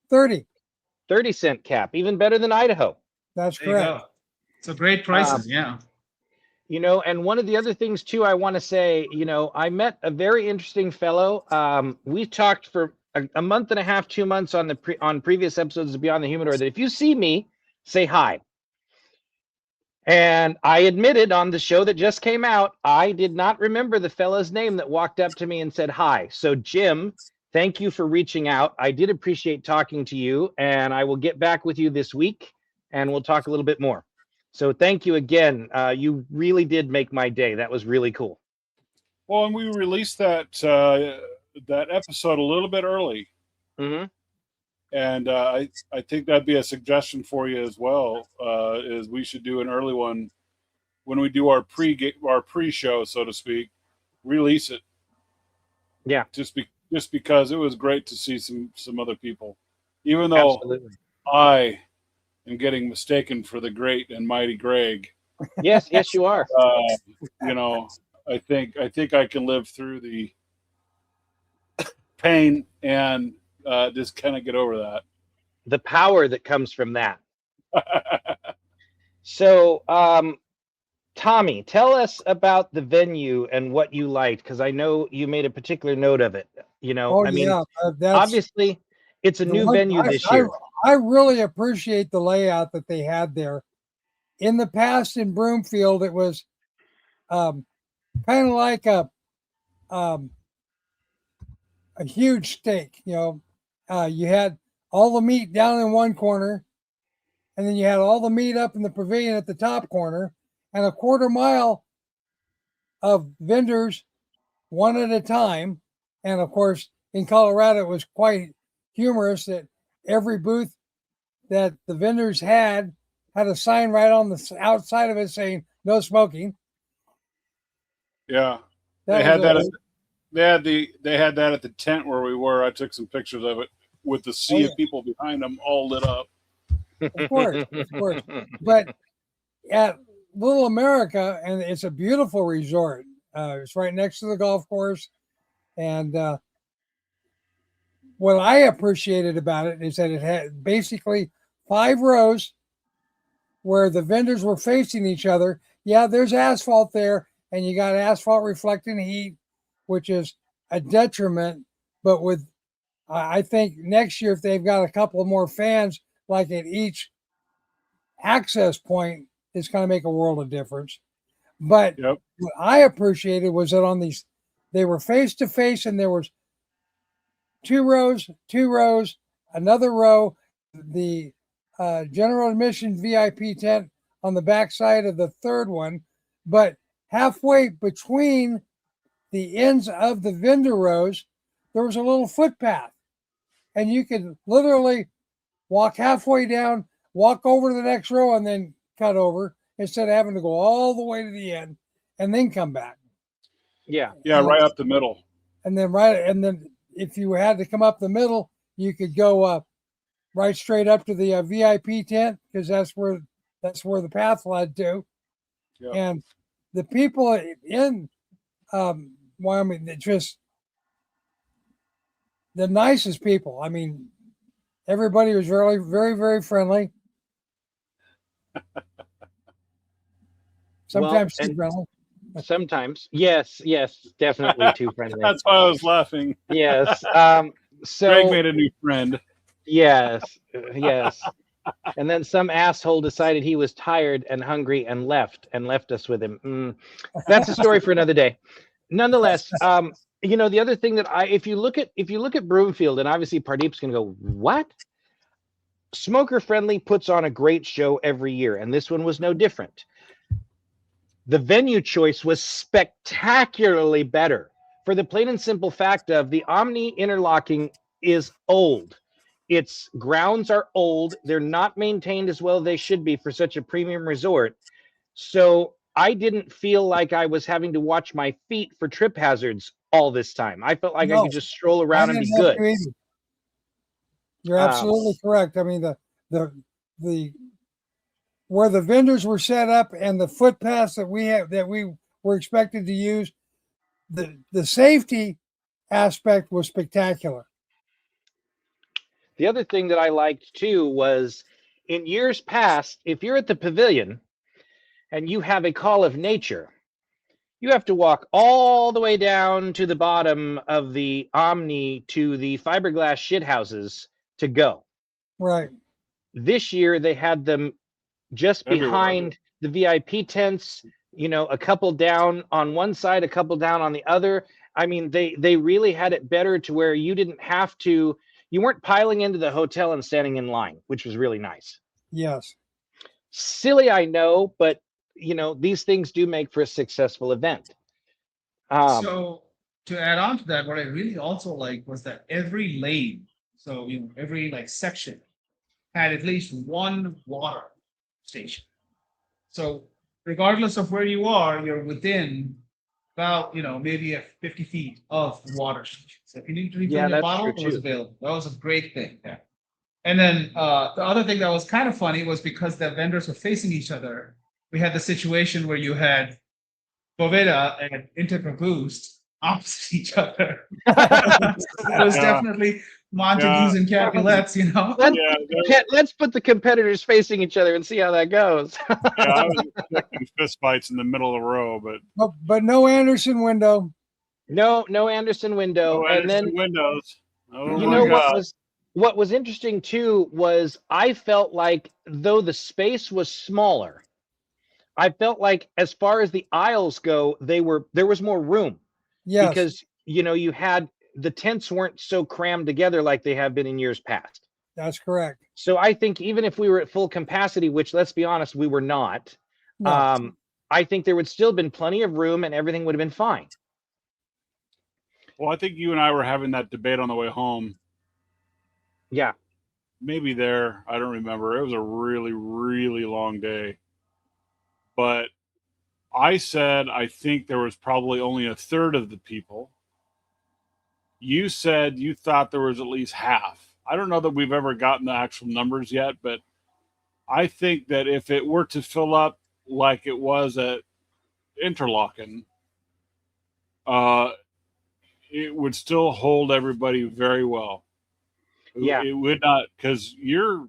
30. 30-cent cap, even better than Idaho. That's there you correct. go. So great prices, yeah. And one of the other things too, I want to say, I met a very interesting fellow. We talked for a month and a half, 2 months on previous episodes of Beyond the Humidor, that if you see me, say hi. And I admitted on the show that just came out, I did not remember the fellow's name that walked up to me and said hi. So Jim, thank you for reaching out. I did appreciate talking to you, and I will get back with you this week and we'll talk a little bit more. So thank you again. You really did make my day. That was really cool. Well, and we released that that episode a little bit early, and I think that'd be a suggestion for you as well. Is we should do an early one when we do our pre-show, so to speak. Release it. Yeah. Just because it was great to see some other people, even though Absolutely. I am getting mistaken for the great and mighty Greg. Yes, you are. I think I can live through the pain and just kind of get over that. The power that comes from that. So, Tommy, tell us about the venue and what you liked, because I know you made a particular note of it. Obviously, it's a new venue this year. I really appreciate the layout that they had there. In the past in Broomfield, it was kind of like a huge steak. You had all the meat down in one corner, and then you had all the meat up in the pavilion at the top corner, and a quarter mile of vendors one at a time. And of course, in Colorado, it was quite humorous that every booth that the vendors had a sign right on the outside of it saying no smoking. Yeah. They had that at the tent where we were. I took some pictures of it with the sea of people behind them all lit up. Of course. But at Little America, and it's a beautiful resort. It's right next to the golf course. And what I appreciated about it is that it had basically 5 rows where the vendors were facing each other. Yeah, there's asphalt there, and you got asphalt reflecting heat, which is a detriment. But I think next year, if they've got a couple of more fans, like at each access point, it's going to make a world of difference. But what I appreciated was that they were face to face, and there was 2 rows, another row. The general admission VIP tent on the back side of the third one, but halfway between the ends of the vendor rows, there was a little footpath, and you could literally walk halfway down, walk over to the next row, and then cut over instead of having to go all the way to the end and then come back. Yeah. Yeah, right up the middle. And then if you had to come up the middle, you could go right straight up to the VIP tent, because that's where the path led to. Yep. And the people in Wyoming, they're just the nicest people. I mean, everybody was very, very, very friendly. Sometimes too friendly. Sometimes, yes, definitely too friendly. That's why I was laughing. Yes. So Greg made a new friend. yes. And then some asshole decided he was tired and hungry and left us with him. That's a story for another day. Nonetheless, the other thing that if you look at Broomfield, and obviously Pardeep's gonna go, what? Smoker Friendly puts on a great show every year, and this one was no different. The venue choice was spectacularly better for the plain and simple fact of the Omni interlocking is old. Its grounds are old. They're not maintained as well as they should be for such a premium resort. So I didn't feel like I was having to watch my feet for trip hazards all this time. I felt like I could just stroll around and be good. You're absolutely correct. I mean, the where the vendors were set up and the footpaths that we were expected to use, the safety aspect was spectacular. The other thing that I liked too was in years past, if you're at the pavilion and you have a call of nature, you have to walk all the way down to the bottom of the Omni to the fiberglass shithouses to go. Right. This year they had them just behind the VIP tents, a couple down on one side, a couple down on the other. I mean, they really had it better to where you weren't piling into the hotel and standing in line, which was really nice. Yes. Silly, I know, but these things do make for a successful event. So to add on to that, what I really also liked was that every lane, so every section had at least one water station. So regardless of where you are, you're within about maybe 50 feet of the water station. So if you need to refill your bottle, it was available. That was a great thing. Yeah. And then the other thing that was kind of funny was because the vendors were facing each other, we had the situation where you had Boveda and Integra Boost opposite each other. It was definitely Montagues and Capulets, Let's put the competitors facing each other and see how that goes. I was expecting fist fights in the middle of the row, but no Anderson window. No Anderson window. No and Anderson then windows. Oh you my know God. what was interesting too was I felt like though the space was smaller, I felt like as far as the aisles go, there was more room. Yes. Because you had the tents weren't so crammed together like they have been in years past. That's correct. So I think even if we were at full capacity, which let's be honest, we were not, No. I think there would still have been plenty of room and everything would have been fine. Well, I think you and I were having that debate on the way home. Yeah. Maybe there. I don't remember. It was a really, really long day. But I said I think there was probably only a third of the people. You said you thought there was at least half. I don't know that we've ever gotten the actual numbers yet, but I think that if it were to fill up like it was at Interlaken, it would still hold everybody very well. Yeah. It would not, because you're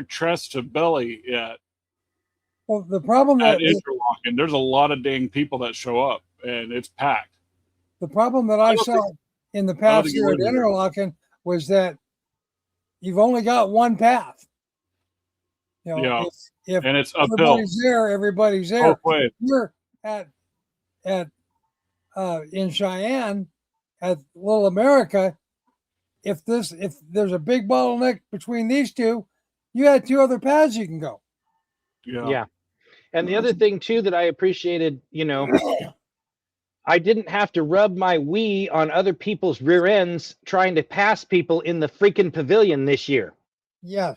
chest to belly at Well, the problem that Interlaken. There's a lot of dang people that show up, and it's packed. the problem that I saw in the past think year it at would be. Interlaken was that you've only got one path. Yeah. If And it's uphill. everybody's there. Both ways. You're at in Cheyenne at Little America, if there's a big bottleneck between these two, you had 2 other paths you can go. Yeah. And the other thing too that I appreciated, I didn't have to rub my Wii on other people's rear ends trying to pass people in the freaking pavilion this year. Yes.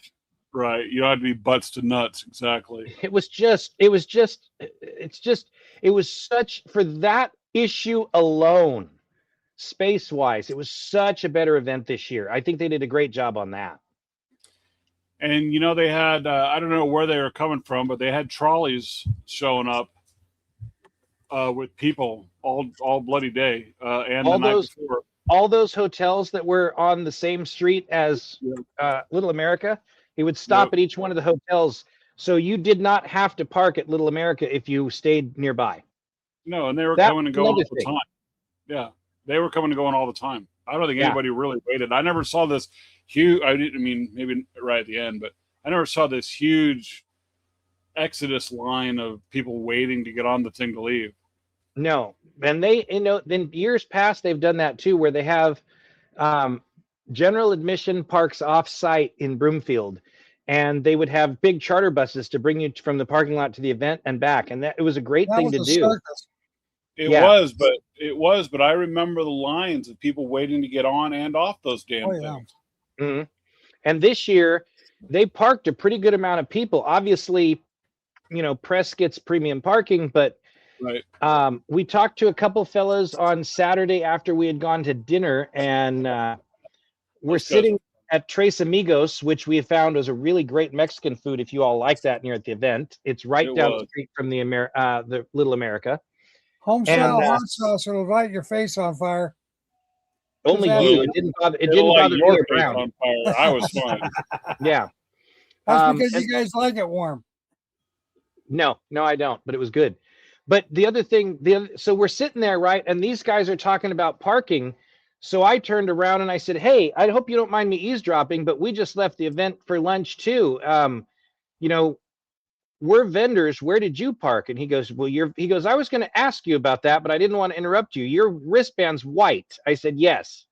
Right. You don't have to be butts to nuts. Exactly. It was such, for that issue alone, space wise, it was such a better event this year. I think they did a great job on that. And they had I don't know where they were coming from, but they had trolleys showing up with people all bloody day and All the night those- before. All those hotels that were on the same street as Little America, he would stop at each one of the hotels. So you did not have to park at Little America if you stayed nearby. No, and they were That's coming and going all another the thing. time. Yeah, they were coming and going all the time. I don't think Yeah. anybody really waited. I never saw this huge. I mean, maybe right at the end, but I never saw this huge exodus line of people waiting to get on the thing to leave. No, and they, then years past they've done that too, where they have general admission parks off-site in Broomfield, and they would have big charter buses to bring you from the parking lot to the event and back, and it was a great That thing was to a do. circus. It Yeah. was, but I remember the lines of people waiting to get on and off those damn Oh, yeah. things. Mhm. And this year they parked a pretty good amount of people. Obviously, press gets premium parking, but Right. we talked to a couple fellas on Saturday after we had gone to dinner, and we're Those guys- sitting at Tres Amigos, which we found was a really great Mexican food if you all like that and you're at the event. It's right It down was. the street from the Little America. Home style And, hot sauce will light your face on fire. Only that- you. It didn't bother. It It'll didn't light bother your me face around. on fire. I was fine. Yeah. That's because and- you guys like it warm. No, I don't, but it was good. But the other thing, so we're sitting there, right? And these guys are talking about parking. So I turned around and I said, "Hey, I hope you don't mind me eavesdropping, but we just left the event for lunch too. We're vendors. Where did you park?" And he goes, he goes, "I was going to ask you about that, but I didn't want to interrupt you. Your wristband's white." I said, "Yes.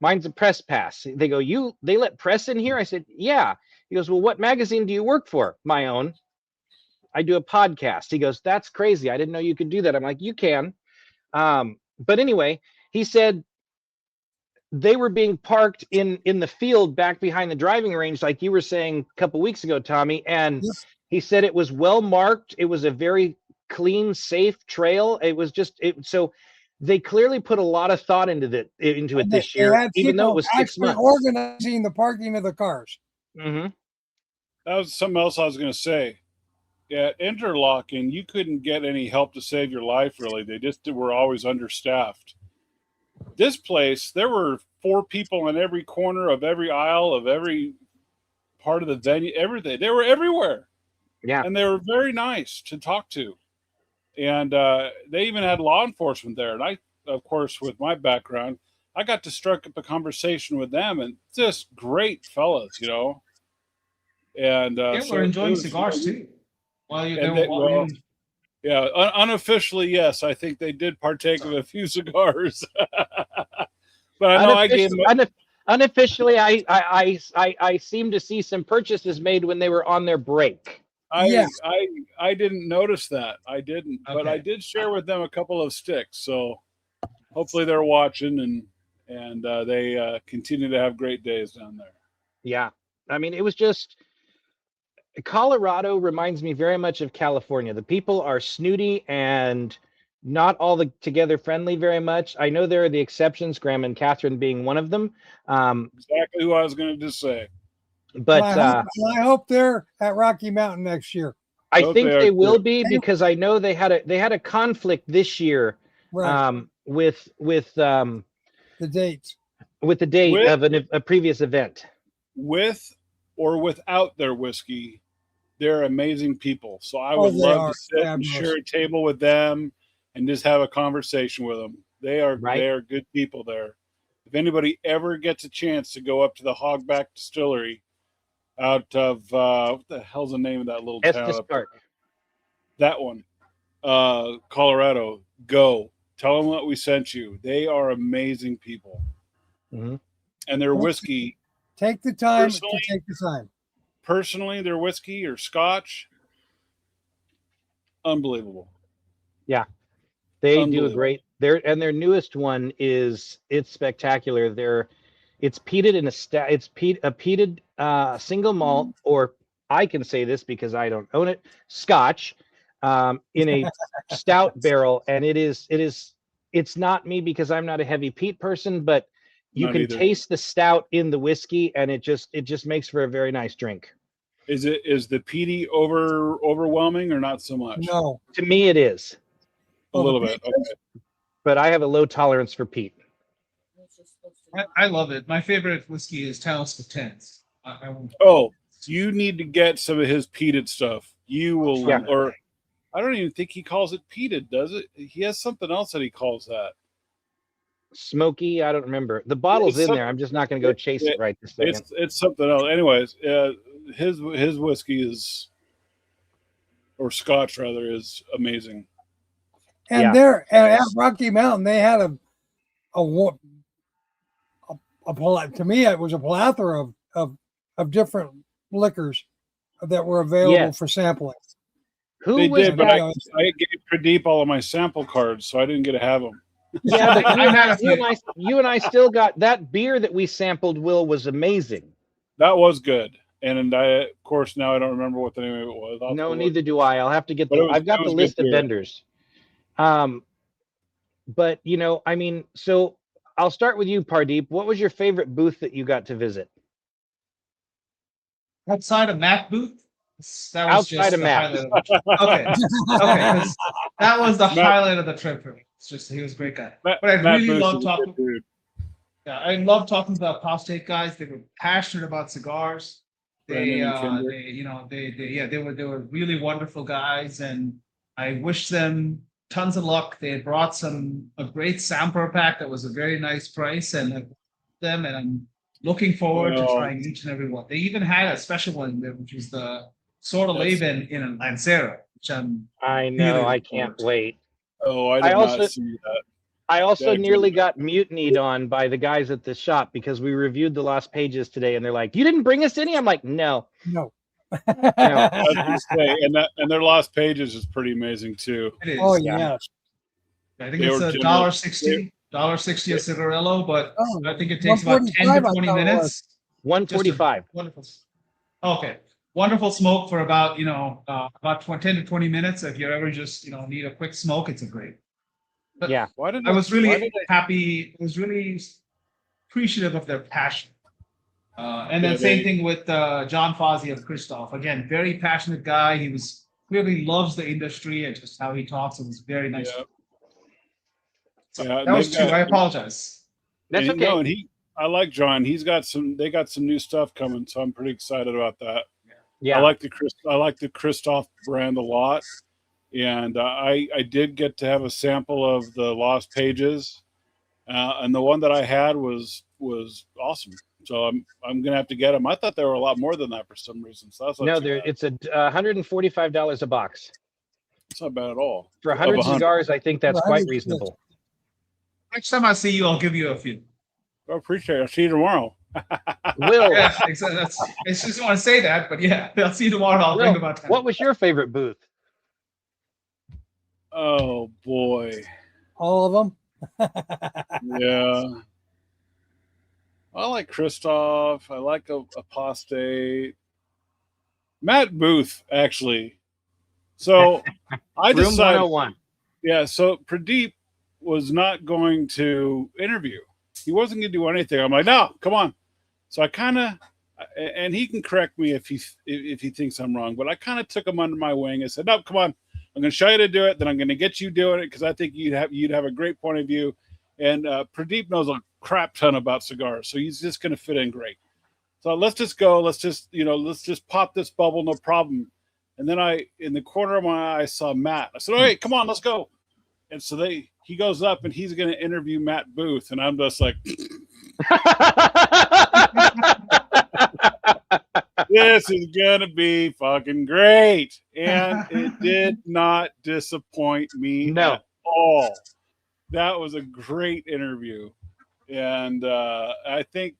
Mine's a press pass." They go, they let press in here?" I said, "Yeah." He goes, "Well, what magazine do you work for?" "My own. I do a podcast." He goes, "That's crazy. I didn't know you could do that." I'm like, "You can." But anyway, he said they were being parked in the field back behind the driving range, like you were saying a couple weeks ago, Tommy. And Yes. he said it was well marked. It was a very clean, safe trail. It was so they clearly put a lot of thought into it And this they year, had even though it people was 6 actually months. organizing the parking of the cars. Mm-hmm. That was something else I was going to say. Yeah, interlocking, you couldn't get any help to save your life, really. They just were always understaffed. This place, there were 4 people in every corner of every aisle of every part of the venue, everything. They were everywhere. Yeah. And they were very nice to talk to. And they even had law enforcement there. And I, of course, with my background, I got to strike up a conversation with them, and just great fellas, And They so were it enjoying was- cigars too. While they And were they- walking well, in. Yeah, unofficially, yes, I think they did partake of a few cigars. But I know I gave them. Unofficially, I seem to see some purchases made when they were on their break. Yes. I didn't notice that. I didn't, but I Okay. did share with them a couple of sticks. So hopefully they're watching and they continue to have great days down there. Yeah. I mean, it was just Colorado reminds me very much of California. The people are snooty and not all together friendly very much. I know there are the exceptions, Graham and Catherine being one of them. Exactly who I was going to just say. But I hope they're at Rocky Mountain next year. I hope think they are they will too. be, because I know they had a conflict this year Right. with The dates. the date With- of a previous event. With or without their whiskey, they're amazing people. So I Oh, would they love are to sit and fabulous. share a table with them and just have a conversation with them. They are good people there. If anybody ever gets a chance to go up to the Hogback Distillery out of what the hell's the name of that little town? Estes up there? Park. That one, Colorado. Go tell them what we sent you. They are amazing people. Mm-hmm. and their whiskey. Take the time to take the time. Personally, their whiskey or scotch, unbelievable. Yeah, they do a great. Their newest one it's spectacular. It's peated in a peated single malt, or I can say this because I don't own it, Scotch, in a stout barrel, and it's not me because I'm not a heavy peat person, but you can taste the stout in the whiskey, and it just makes for a very nice drink. Is the peaty overwhelming or not so much? No, to me it is a little bit. Okay, but I have a low tolerance for peat. I love it. My favorite whiskey is Taos of Tens. You need to get some of his peated stuff. You will, or I don't even think he calls it peated, does it? He has something else that he calls that. Smoky, I don't remember. The bottle's in there. I'm just not going to go chase it right this second. It's something else. Anyways, his whiskey is, or Scotch rather, is amazing. And there at Rocky Mountain, they had to me, it was a plethora of different liquors that were available for sampling. They did, but I gave Pradeep all of my sample cards, so I didn't get to have them. Yeah, but you and I still got that beer that we sampled. Will was amazing. That was good, and of course now I don't remember what the name of it was. No, neither do I. I'll have to get I've got the list of vendors. But I mean, so I'll start with you, Pardeep. What was your favorite booth that you got to visit? Outside of Matt booth? That was outside just of Matt. Okay. That was the highlight of the trip for me. It's just he was a great guy. But I really love talking. Yeah, I love talking to the apostate guys. They were passionate about cigars. They were really wonderful guys, and I wish them tons of luck. They had brought a great sampler pack that was a very nice price, and I'm looking forward to trying each and every one. They even had a special one there, which was the Sorta Laban in a Lancero, which I know, I can't wait. Oh, I did not see that. I also nearly got mutinied on by the guys at the shop because we reviewed the Lost Pages today, and they're like, "You didn't bring us any?" I'm like, "No." I was gonna say, and their Lost Pages is pretty amazing too. It is. Oh yeah. I think it's $1.60 a cigarillo, but I think it takes about 10 to 20 minutes. 145. Wonderful. Okay. Wonderful smoke for about 10 to 20 minutes. If you're ever just need a quick smoke, it's a great. But yeah. I was really happy. I was really appreciative of their passion. And then same thing with John Fozzie of Christoph. Again, very passionate guy. He really loves the industry and just how he talks. It was very nice. Yeah. So that was two. I apologize. That's okay. No, and I like John. They got some new stuff coming, so I'm pretty excited about that. Yeah. I like the Christoph brand a lot. And I did get to have a sample of the Lost Pages. And the one that I had was awesome. So I'm gonna have to get them. I thought there were a lot more than that for some reason. So that's it's $145 a box. It's not bad at all. For 100 cigars, I think that's quite reasonable. Next time I see you, I'll give you a few. I appreciate it. I'll see you tomorrow. Will. Yeah, exactly. I just want to say that, but yeah, I'll see you tomorrow. I'll think about that. What was your favorite booth? Oh boy. All of them? Yeah. I like Christoph. I like Apostate. Matt Booth, actually. So I Room decided. 101. Yeah. So Pradeep was not going to interview. He wasn't going to do anything. I'm like, no, come on. So I kind of, and he can correct me if he thinks I'm wrong, but I kind of took him under my wing and said, no, come on. I'm going to show you to do it. Then I'm going to get you doing it because I think you'd have a great point of view. And Pradeep knows a crap ton about cigars, so he's just going to fit in great. So let's just go. Let's just pop this bubble, no problem. And then in the corner of my eye, I saw Matt. I said, "Okay, come on, let's go." And so he goes up and he's going to interview Matt Booth, and I'm just like, this is going to be fucking great. And it did not disappoint me at all. That was a great interview. And I think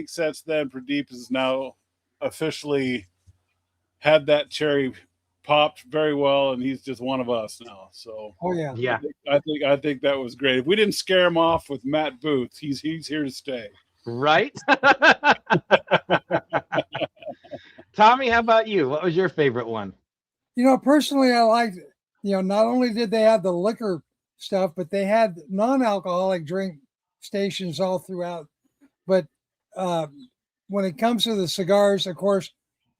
since then, Pradeep has now officially had that cherry popped very well, and he's just one of us now. So Oh yeah. Yeah. I think that was great. If we didn't scare him off with Matt Booth, he's here to stay. Right. Tommy, how about you? What was your favorite one? You know, personally, I liked, not only did they have the liquor stuff, but they had non-alcoholic drink stations all throughout. But when it comes to the cigars, of course,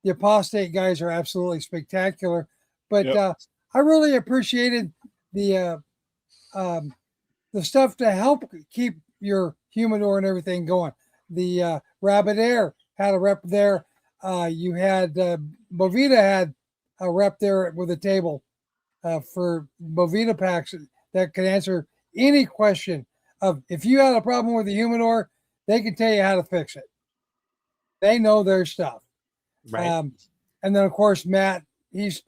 the Apostate guys are absolutely spectacular. But Yep. I really appreciated the stuff to help keep your humidor and everything going. The Rabbit Air had a rep there. You had Bovita had a rep there with a table for Bovita packs that could answer any question of if you had a problem with the humidor, they can tell you how to fix it. They know their stuff. Right. And then of course Matt, he's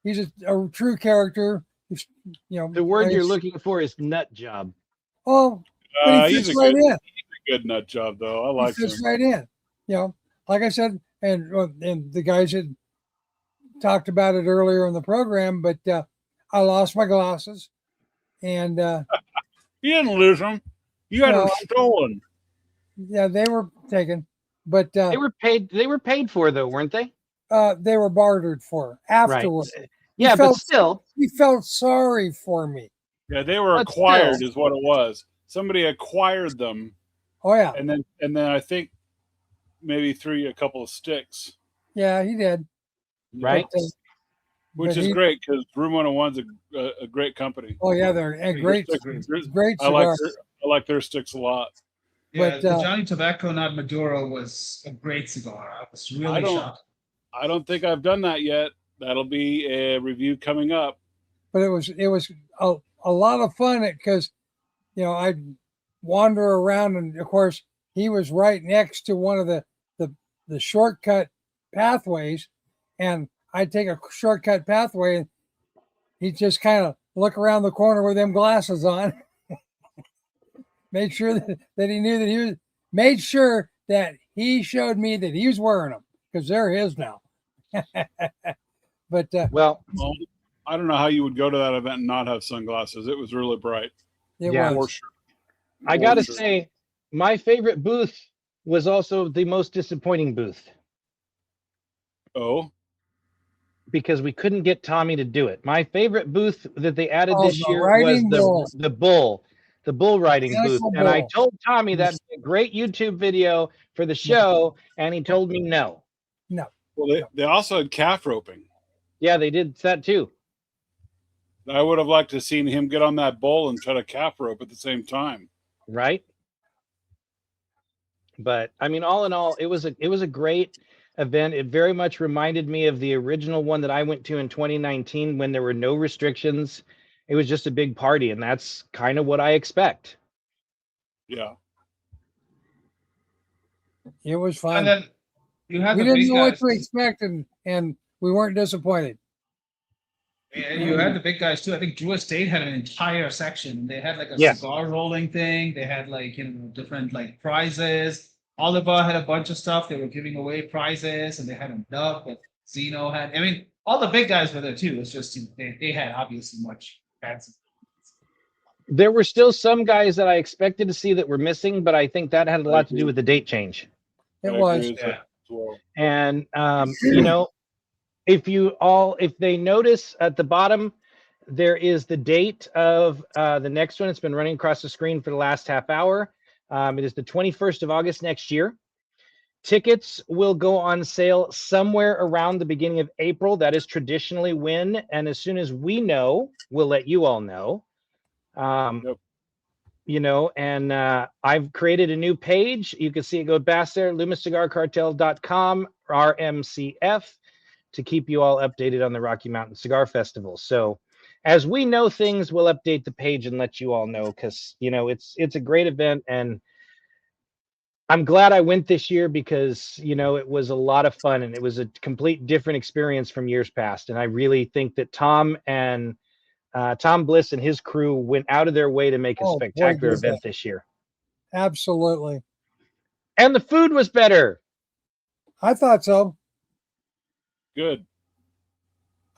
a true character. He's, The word you're looking for is nut job. Oh, but he He's fits a right in. good nut job, though. I He like him. fits right in. Like I said, and the guys had talked about it earlier in the program, but I lost my glasses, and You didn't lose them. You had them No. stolen. yeah, they were taken, but They were paid. They were paid for though, weren't they? they were bartered for afterwards. Yeah, but felt- still, He felt sorry for me. Yeah, they were But acquired, still. is what it was. Somebody acquired them, Oh yeah, and then I think maybe threw you a couple of sticks, yeah, he did. right? But, which but is he- great because Room 101's a great company. Oh yeah, they're a great, great I like cigar. I like their sticks a lot. Yeah, But, the Johnny Tobacco Not Maduro was a great cigar. I was really shocked. I don't think I've done that yet. That'll be a review coming up. But it was a lot of fun because I'd wander around, and of course he was right next to one of the shortcut pathways, and I'd take a shortcut pathway, and he'd just kind of look around the corner with them glasses on, made sure that he knew that he was made sure that he showed me that he was wearing them because they're his now. But Well, Well, I don't know how you would go to that event and not have sunglasses. It was really bright. it Yeah. For was. sure. I gotta For sure. say, my favorite booth was also the most disappointing booth Oh, because we couldn't get Tommy to do it. My favorite booth that they added Oh, this the year was riding bull. the bull riding booth, Mechanical and I bull. told Tommy that'd be a great YouTube video for the show, and he told me no. well, they also had calf roping. Yeah, they did that too. I would have liked to have seen him get on that bull and try to calf rope at the same time. Right. But I mean, all in all, it was a great event. It very much reminded me of the original one that I went to in 2019 when there were no restrictions. It was just a big party, and that's kind of what I expect. Yeah. It was fun. And then you had We the didn't big know what guys. to expect, and we weren't disappointed. And you had the big guys too. I think Drew Estate had an entire section. They had like a Yes. cigar rolling thing. They had like different like prizes. Oliver had a bunch of stuff. They were giving away prizes, and they had a dub that Zeno had. I mean, all the big guys were there too. It's just they had obviously much fancy. There were still some guys that I expected to see that were missing, but I think that had a lot to do with the date change. It I was. agree with that as well. And if they notice at the bottom, there is the date of the next one. It's been running across the screen for the last half hour. It is the 21st of August next year. Tickets will go on sale somewhere around the beginning of April. That is traditionally when, and as soon as we know, we'll let you all know. Yep. And I've created a new page. You can see it go past there, LoomisCigarCartel.com, RMCF, to keep you all updated on the Rocky Mountain Cigar Festival. So as we know things, we'll update the page and let you all know, because it's a great event, and I'm glad I went this year because it was a lot of fun, and it was a complete different experience from years past. And I really think that Tom Bliss and his crew went out of their way to make a Oh, boy, spectacular did they. event this year. Absolutely. And the food was better. I thought so. Good.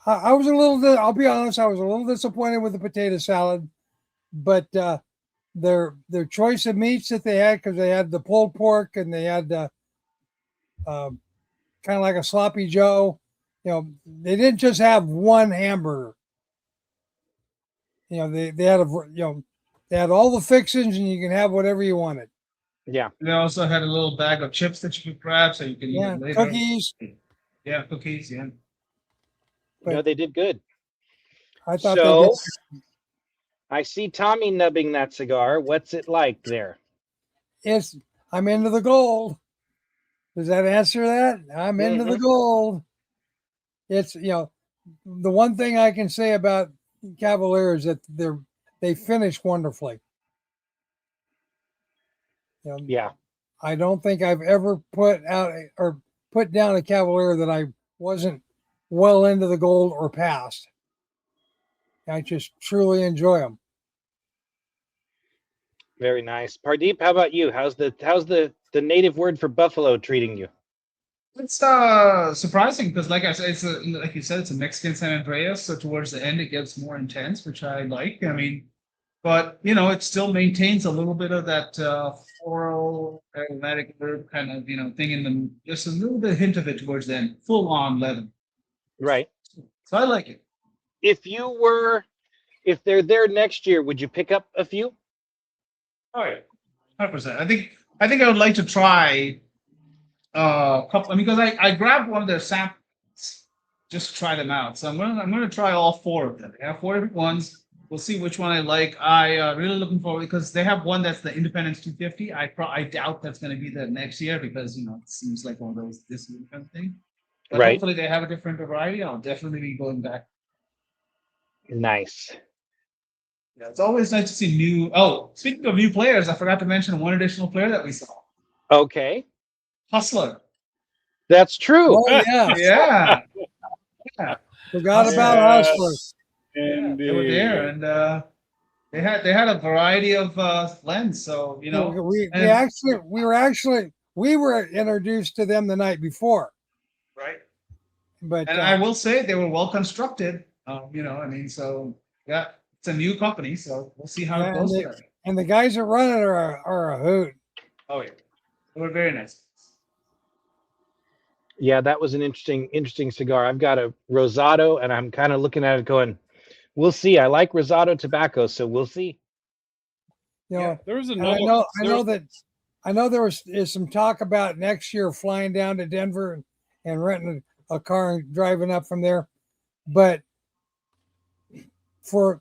I was a little, I'll be honest, I was a little disappointed with the potato salad, but their choice of meats that they had, because they had the pulled pork and they had kind of like a sloppy Joe. You know, they didn't just have one hamburger. You know, they had they had all the fixings, and you can have whatever you wanted. Yeah. They also had a little bag of chips that you could grab so you can eat Yeah, it later. cookies. Yeah, cookies. Yeah. No, they did good. I thought So they did. I see Tommy nubbing that cigar. What's it like there? I'm into the gold. Does that answer that? I'm into the gold. It's, you know, the one thing I can say about Cavalier is that they finish wonderfully. You know, Yeah. I don't think I've ever put down a Cavalier that I wasn't well into the gold or past. I just truly enjoy them. Very nice. Pardeep, how about you? How's the native word for buffalo treating you? It's surprising because, like I said, like you said, it's a Mexican San Andreas. So towards the end, it gets more intense, which I like. I mean, but you know, it still maintains a little bit of that floral aromatic herb kind of thing in them. Just a little bit hint of it towards the end, full on leather. Right. So I like it. If they're there next year, would you pick up a few? Oh yeah, 100%. I think I would like to try a couple. I mean, because I grabbed one of their samples just to try them out. So I'm gonna try all four of them. They have four different ones. We'll see which one I like. I really looking forward because they have one that's the Independence 250. I doubt that's going to be the next year because it seems like one of those this year kind of thing. But Right. hopefully they have a different variety. I'll definitely be going back. Nice. Yeah, it's always nice to see new. Oh, speaking of new players, I forgot to mention one additional player that we saw. Okay. Hustler. That's true. Oh yeah, Yeah. forgot about Hustlers. Yeah, they were there, and they had a variety of blends. So We were introduced to them the night before. Right. But And I will say they were well constructed. So yeah, it's a new company, so we'll see how it goes. And the guys that run it are a hoot. Oh yeah, they were very nice. Yeah, that was an interesting cigar. I've got a Rosado, and I'm kind of looking at it going, we'll see. I like Rosado tobacco, so we'll see. You know, There was and another. I know is some talk about next year flying down to Denver and renting a car and driving up from there. But for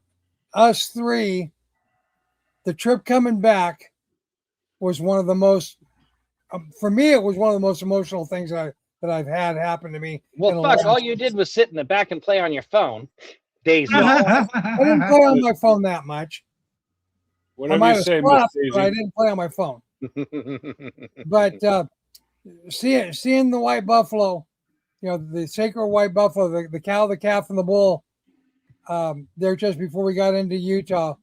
us three, the trip coming back was one of the most, for me, it was one of the most emotional things that I've had happen to me. Well, fuck, all you did was sit in the back and play on your phone. Days long. I didn't play on my phone that much. Whatever you say, Miss Daisy. But I didn't play on my phone. But seeing the white buffalo, the sacred white buffalo, the cow, the calf, and the bull, there just before we got into Utah,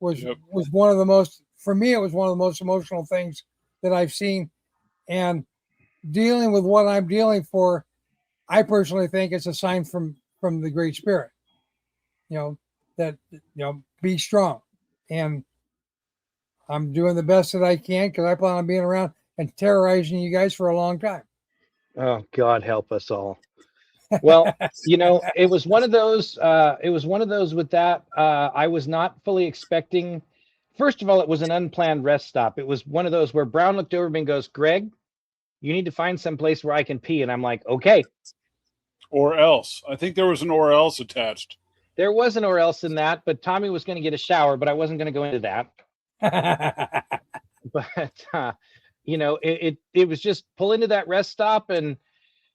was one of the most, for me, it was one of the most emotional things that I've seen. And dealing with what I'm dealing for, I personally think it's a sign from the Great Spirit. That be strong, and I'm doing the best that I can because I plan on being around and terrorizing you guys for a long time. Oh, God help us all. Well, it was one of those. With that. I was not fully expecting. First of all, it was an unplanned rest stop. It was one of those where Brown looked over at me and goes, "Greg, you need to find some place where I can pee." And I'm like, "Okay." Or else. I think there was an or else attached. There was an or else in that, but Tommy was going to get a shower, but I wasn't going to go into that. But it was just pull into that rest stop, and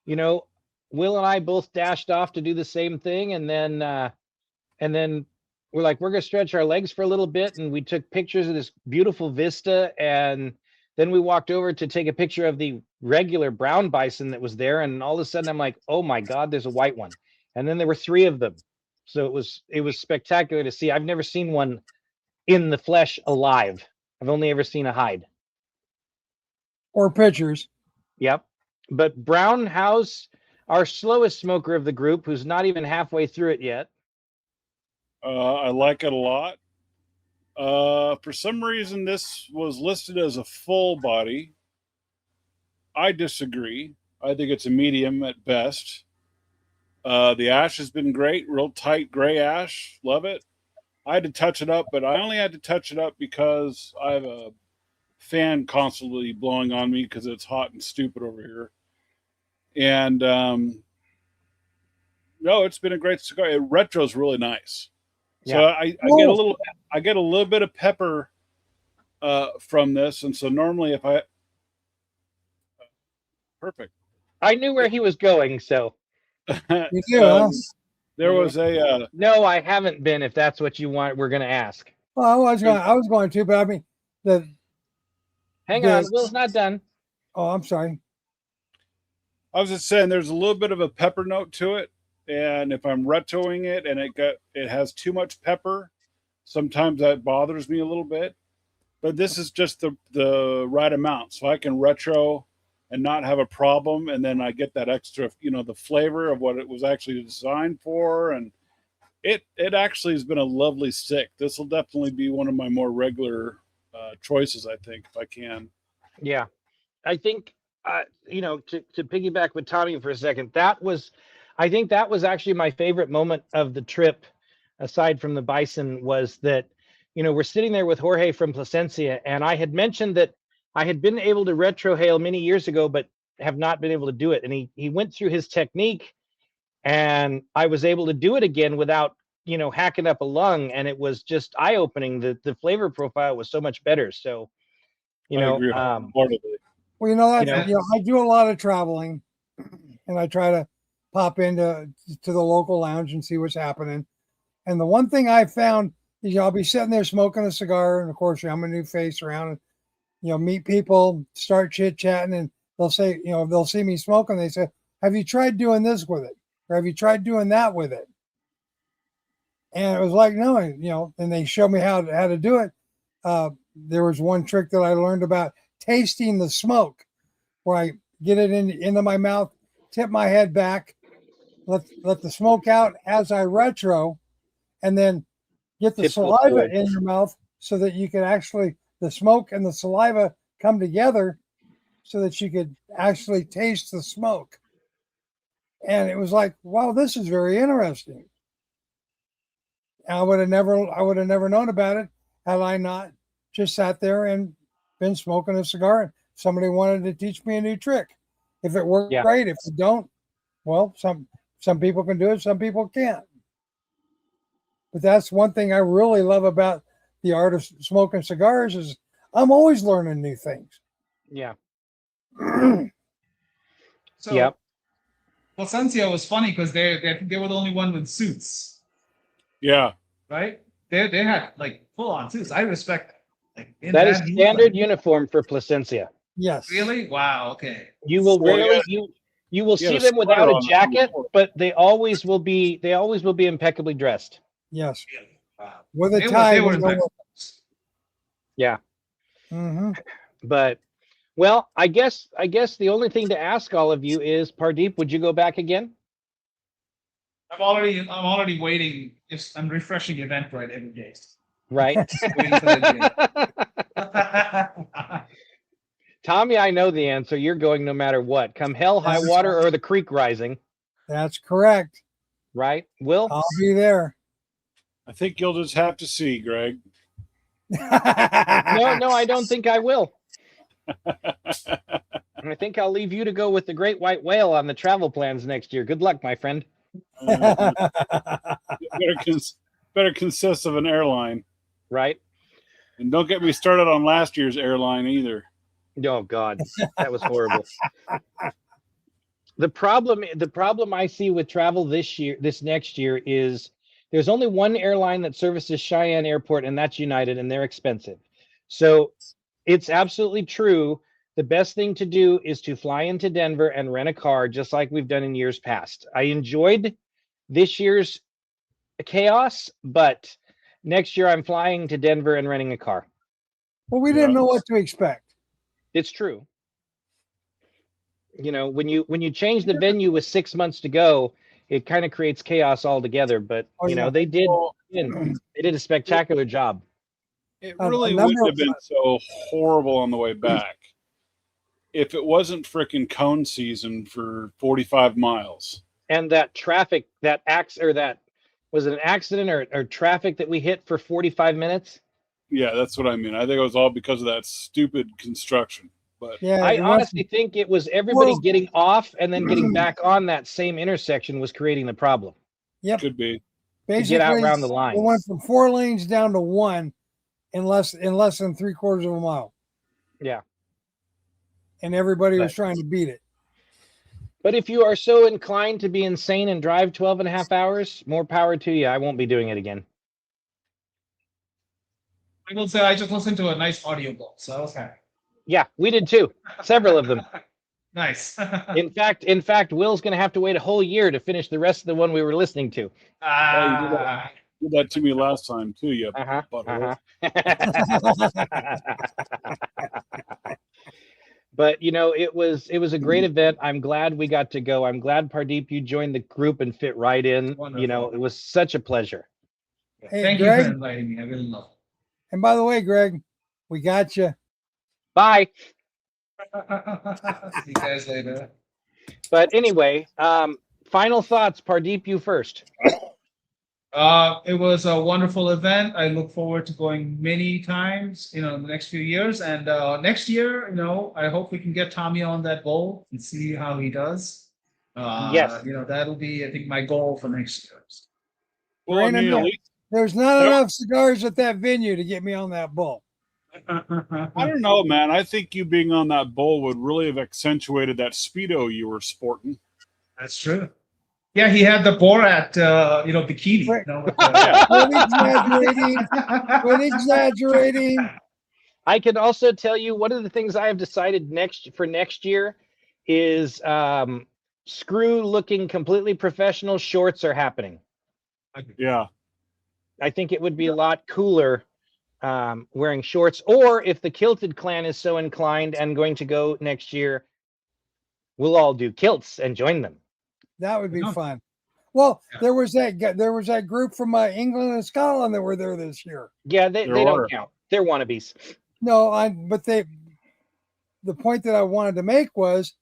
Will and I both dashed off to do the same thing, and then we're like, we're going to stretch our legs for a little bit, and we took pictures of this beautiful vista, and then we walked over to take a picture of the regular brown bison that was there, and all of a sudden I'm like, oh my God, there's a white one. And then there were three of them. So it was spectacular to see. I've never seen one in the flesh alive. I've only ever seen a hide. or pitchers. Yep. But Brown House, our slowest smoker of the group, who's not even halfway through it yet. I like it a lot. For some reason, this was listed as a full body. I disagree. I think it's a medium at best. The ash has been great, real tight gray ash. Love it. I had to touch it up, but I only had to touch it up because I have a fan constantly blowing on me because it's hot and stupid over here. And no, it's been a great cigar. Retro's really nice. So Yeah. I get a little bit of pepper from this, and so normally if I perfect. I knew where he was going, so You do, huh? There was a no, I haven't been. If that's what you want, we're going to ask. Well, I was going to, but I mean, Hang The- on, Will's not done. oh, I'm sorry. I was just saying there's a little bit of a pepper note to it, and if I'm retroing it and it has too much pepper, sometimes that bothers me a little bit. But this is just the right amount, so I can retro and not have a problem, and then I get that extra, the flavor of what it was actually designed for, and it actually has been a lovely stick. This will definitely be one of my more regular choices, I think, if I can. Yeah. I think, to piggyback with Tommy for a second, I think that was actually my favorite moment of the trip, aside from the bison, was that, we're sitting there with Jorge from Plasencia, and I had mentioned that I had been able to retrohale many years ago, but have not been able to do it. And he went through his technique, and I was able to do it again without, hacking up a lung. And it was just eye-opening. The flavor profile was so much better. So, I agree wholeheartedly. Well, You know- I do a lot of traveling, and I try to pop into the local lounge and see what's happening. And the one thing I found is, I'll be sitting there smoking a cigar, and of course, I'm a new face around, meet people, start chit chatting, and they'll say, they'll see me smoking. They say, "Have you tried doing this with it? Or have you tried doing that with it?" And it was like, no, and they showed me how to do it. There was one trick that I learned about tasting the smoke, where I get it into my mouth, tip my head back, let the smoke out as I retro, and then get the Tip saliva forward. in your mouth so that you can actually, the smoke and the saliva come together so that you could actually taste the smoke. And it was like, wow, this is very interesting. I would have never known about it had I not just sat there and been smoking a cigar, and somebody wanted to teach me a new trick. If it worked, Yeah. great. If it don't, well, some people can do it, some people can't. But that's one thing I really love about the art of smoking cigars is I'm always learning new things. Yeah. So, Yep. Plasencia was funny because they were the only one with suits, Yeah. right? They had like full on suits. I respect that. Like in That is uniform. standard uniform for Plasencia. Yes. Really? Wow. Okay. You will Well, rarely yeah. you will Yeah, see the them without sweater a on the jacket, uniform. but they always will be impeccably dressed. Yes. Really? Wow. With a They tie. were impeccable. Yeah. Mm-hmm. But well, I guess the only thing to ask all of you is, Pardeep, would you go back again? I'm already waiting. I'm refreshing Eventbrite every day. Right. Waiting for that day. Tommy, I know the answer. You're going no matter what. Come hell, high water, or the creek rising. That's correct. Right? Will? I'll be there. I think you'll just have to see, Greg. No, I don't think I will. I think I'll leave you to go with the great white whale on the travel plans next year. Good luck, my friend. Better consist of an airline. Right? And don't get me started on last year's airline either. Oh God, that was horrible. The problem I see with travel this next year is there's only one airline that services Cheyenne Airport, and that's United, and they're expensive. So it's absolutely true. The best thing to do is to fly into Denver and rent a car, just like we've done in years past. I enjoyed this year's chaos, but next year I'm flying to Denver and renting a car. Well, we didn't know what to expect. It's true. You know, when you change the venue with 6 months to go, it kind of creates chaos altogether. But Oh, you know, yeah. they did Well, they did a spectacular job. it A really number wouldn't have of- been so horrible on the way back if it wasn't frickin' cone season for 45 miles. And that traffic, that was it an accident or traffic that we hit for 45 minutes? Yeah, that's what I mean. I think it was all because of that stupid construction. But Yeah, I it honestly went think it was everybody Well- getting off and then getting back on that same intersection was creating the problem. Yep. could be. Basically, get out around the it lines. went from 4 lanes down to 1 in less than 3/4 of a mile, Yeah. and everybody was But- trying to beat it. But if you are so inclined to be insane and drive 12 and a half hours, more power to you. I won't be doing it again. I will say I just listened to a nice audiobook, so I was happy. Yeah, we did too. Several of them. Nice. In fact, Will's going to have to wait a whole year to finish the rest of the one we were listening to. You did that to me last time too. You Uh-huh. butthole. But you know, it was a great event. I'm glad we got to go. I'm glad Pardeep you joined the group and fit right in. Wonderful. You know, it was such a pleasure. Hey, Thank you Greg, for inviting me. I really love and by the way, Greg, we got you. Bye. it. See you guys later. But anyway, final thoughts. Pardeep, you first. It was a wonderful event. I look forward to going many times, in the next few years. And next year, I hope we can get Tommy on that bowl and see how he does. Yes. That'll be, I think, my goal for next year. Well, I mean, at least, There's not Yep. enough cigars at that venue to get me on that bull. I don't know, man. I think you being on that bowl would really have accentuated that Speedo you were sporting. That's true. Yeah, he had the Borat, bikini. Right. With the- Quit exaggerating. I can also tell you one of the things I have decided for next year is screw looking completely professional shorts are happening. Yeah. I think it would be a lot cooler wearing shorts, or if the Kilted Clan is so inclined and going to go next year, we'll all do kilts and join them. That would be Yeah. fun. Well, Yeah. there was that group from England and Scotland that were there this year. Yeah, they There don't are. count. They're wannabes. No, the point that I wanted to make was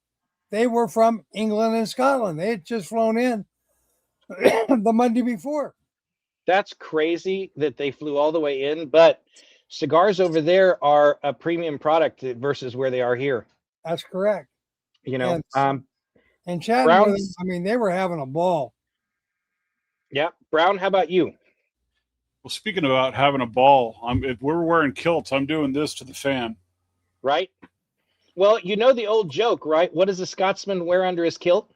they were from England and Scotland. They had just flown in the Monday before. That's crazy that they flew all the way in, but cigars over there are a premium product versus where they are here. That's correct. You know, And chatting Brown- with them, I mean, they were having a ball. yeah. Brown, how about you? Well, speaking about having a ball, if we're wearing kilts, I'm doing this to the fan. Right? Well, you know the old joke, right? What does a Scotsman wear under his kilt?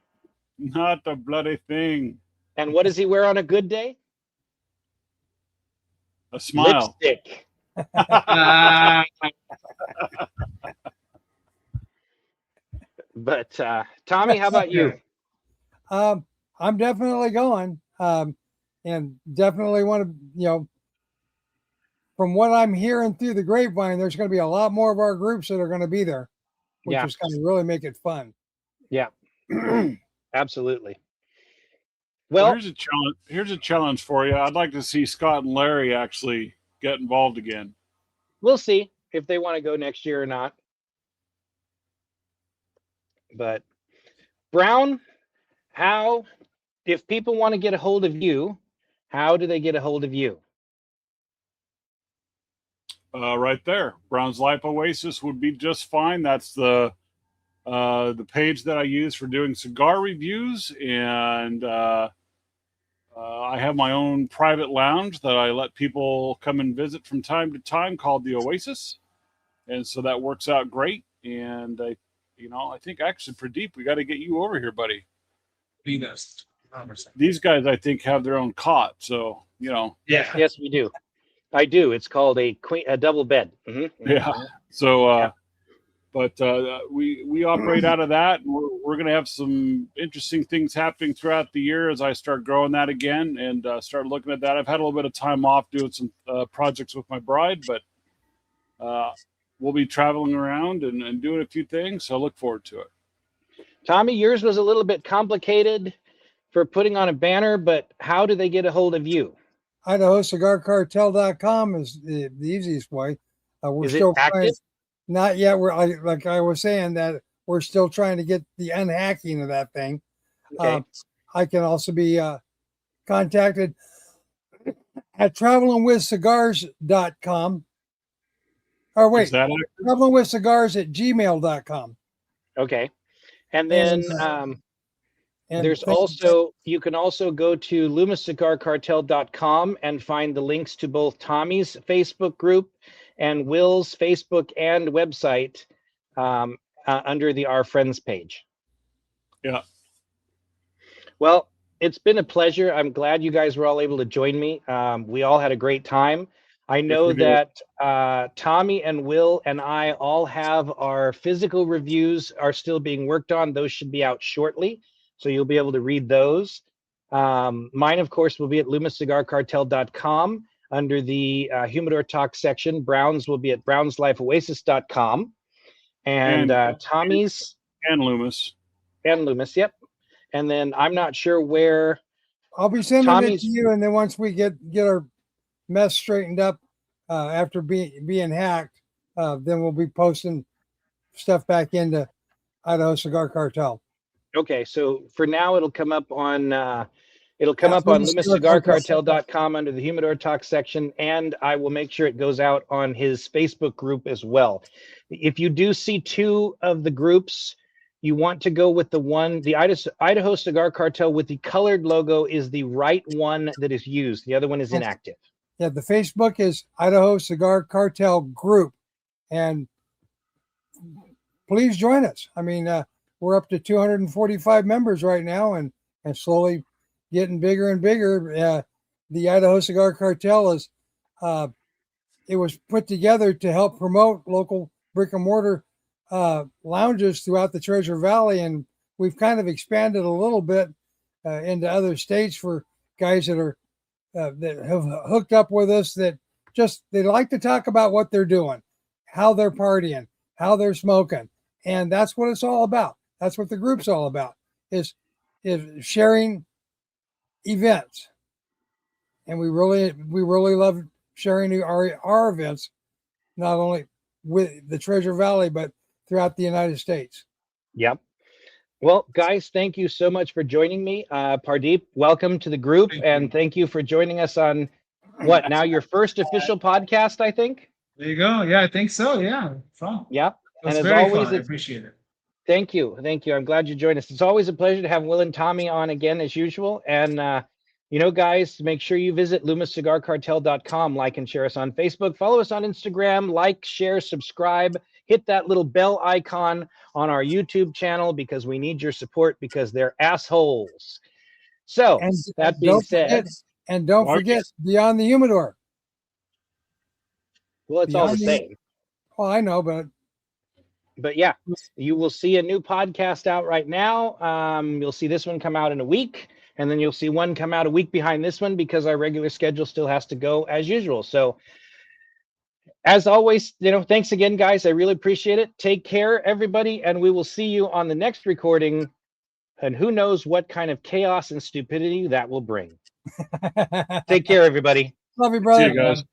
Not the bloody thing. And what does he wear on a good day? A smile. Lipstick. But Tommy, how about you? I'm definitely going, and definitely want to, from what I'm hearing through the grapevine, there's going to be a lot more of our groups that are going to be there, which Yeah. is going to really make it fun. Yeah. Absolutely. Well, Well, here's a challenge for you. I'd like to see Scott and Larry actually get involved again. we'll see if they want to go next year or not. But Brown, if people want to get a hold of you, how do they get a hold of you? Right there, Brown's Life Oasis would be just fine. That's the page that I use for doing cigar reviews, and I have my own private lounge that I let people come and visit from time to time called the Oasis, and so that works out great. And I think actually, Pradeep, we got to get you over here, buddy. Be best. 100%. These guys, I think, have their own cot, so Yeah. Yes, we do. I do. It's called a double bed. Mhm. yeah. So, but we operate out of that, and we're going to have some interesting things happening throughout the year as I start growing that again and start looking at that. I've had a little bit of time off doing some projects with my bride, but we'll be traveling around and doing a few things. So I look forward to it. Tommy, yours was a little bit complicated for putting on a banner, but how do they get a hold of you? IdahoCigarCartel.com is the easiest way. We're Is it still active? not yet. Like I was saying, that we're still trying to get the unhacking of that thing. Okay. I can also be contacted at travelingwithcigars.com. Or wait, Is that active? travelingwithcigars@gmail.com. Okay. And then there's also, you can also go to LoomisCigarCartel.com and find the links to both Tommy's Facebook group and Will's Facebook and website under the Our Friends page. Yeah. Well, it's been a pleasure. I'm glad you guys were all able to join me. We all had a great time. I know that Tommy and Will and I all have our physical reviews are still being worked on. Those should be out shortly, so you'll be able to read those. Mine, of course, will be at LoomisCigarCartel.com under the Humidor Talk section. Brown's will be at brownslifeoasis.com. And Tommy's... And Loomis. And Loomis, yep. And then I'm not sure where... I'll be sending it to you, and then once we get our mess straightened up after being hacked, then we'll be posting stuff back into Idaho Cigar Cartel. Okay, so for now it'll come up on LoomisCigarCartel.com under the Humidor Talk section, and I will make sure it goes out on his Facebook group as well. If you do see two of the groups, you want to go with the Idaho Cigar Cartel with the colored logo is the right one that is used. The other one is inactive. Yeah, the Facebook is Idaho Cigar Cartel Group, and please join us. I mean, we're up to 245 members right now, and slowly getting bigger and bigger. The Idaho Cigar Cartel is it was put together to help promote local brick and mortar lounges throughout the Treasure Valley, and we've kind of expanded a little bit into other states for guys that are that have hooked up with us, that just they like to talk about what they're doing, how they're partying, how they're smoking, and that's what it's all about. That's what the group's all about, is sharing events, and we really love sharing our events, not only with the Treasure Valley but throughout the United States. Yep. Well, guys, thank you so much for joining me. Pardeep, welcome to the group, and thank you for joining us on what now your first official podcast, I think. There you go. Yeah, I think so. Yeah, fun. Yep. And as very always, fun. I appreciate it. Thank you. I'm glad you joined us. It's always a pleasure to have Will and Tommy on again as usual. And guys, make sure you visit LoomisCigarCartel.com, like and share us on Facebook, follow us on Instagram, like, share, subscribe, hit that little bell icon on our YouTube channel because we need your support because they're assholes. So that being said, don't forget Beyond the Humidor. Well, it's all the same. Oh, I know, but yeah, you will see a new podcast out right now. You'll see this one come out in a week, and then you'll see one come out a week behind this one because our regular schedule still has to go as usual. So as always, thanks again, guys. I really appreciate it. Take care, everybody, and we will see you on the next recording. And who knows what kind of chaos and stupidity that will bring. Take care, everybody. Love you, brother. See you guys.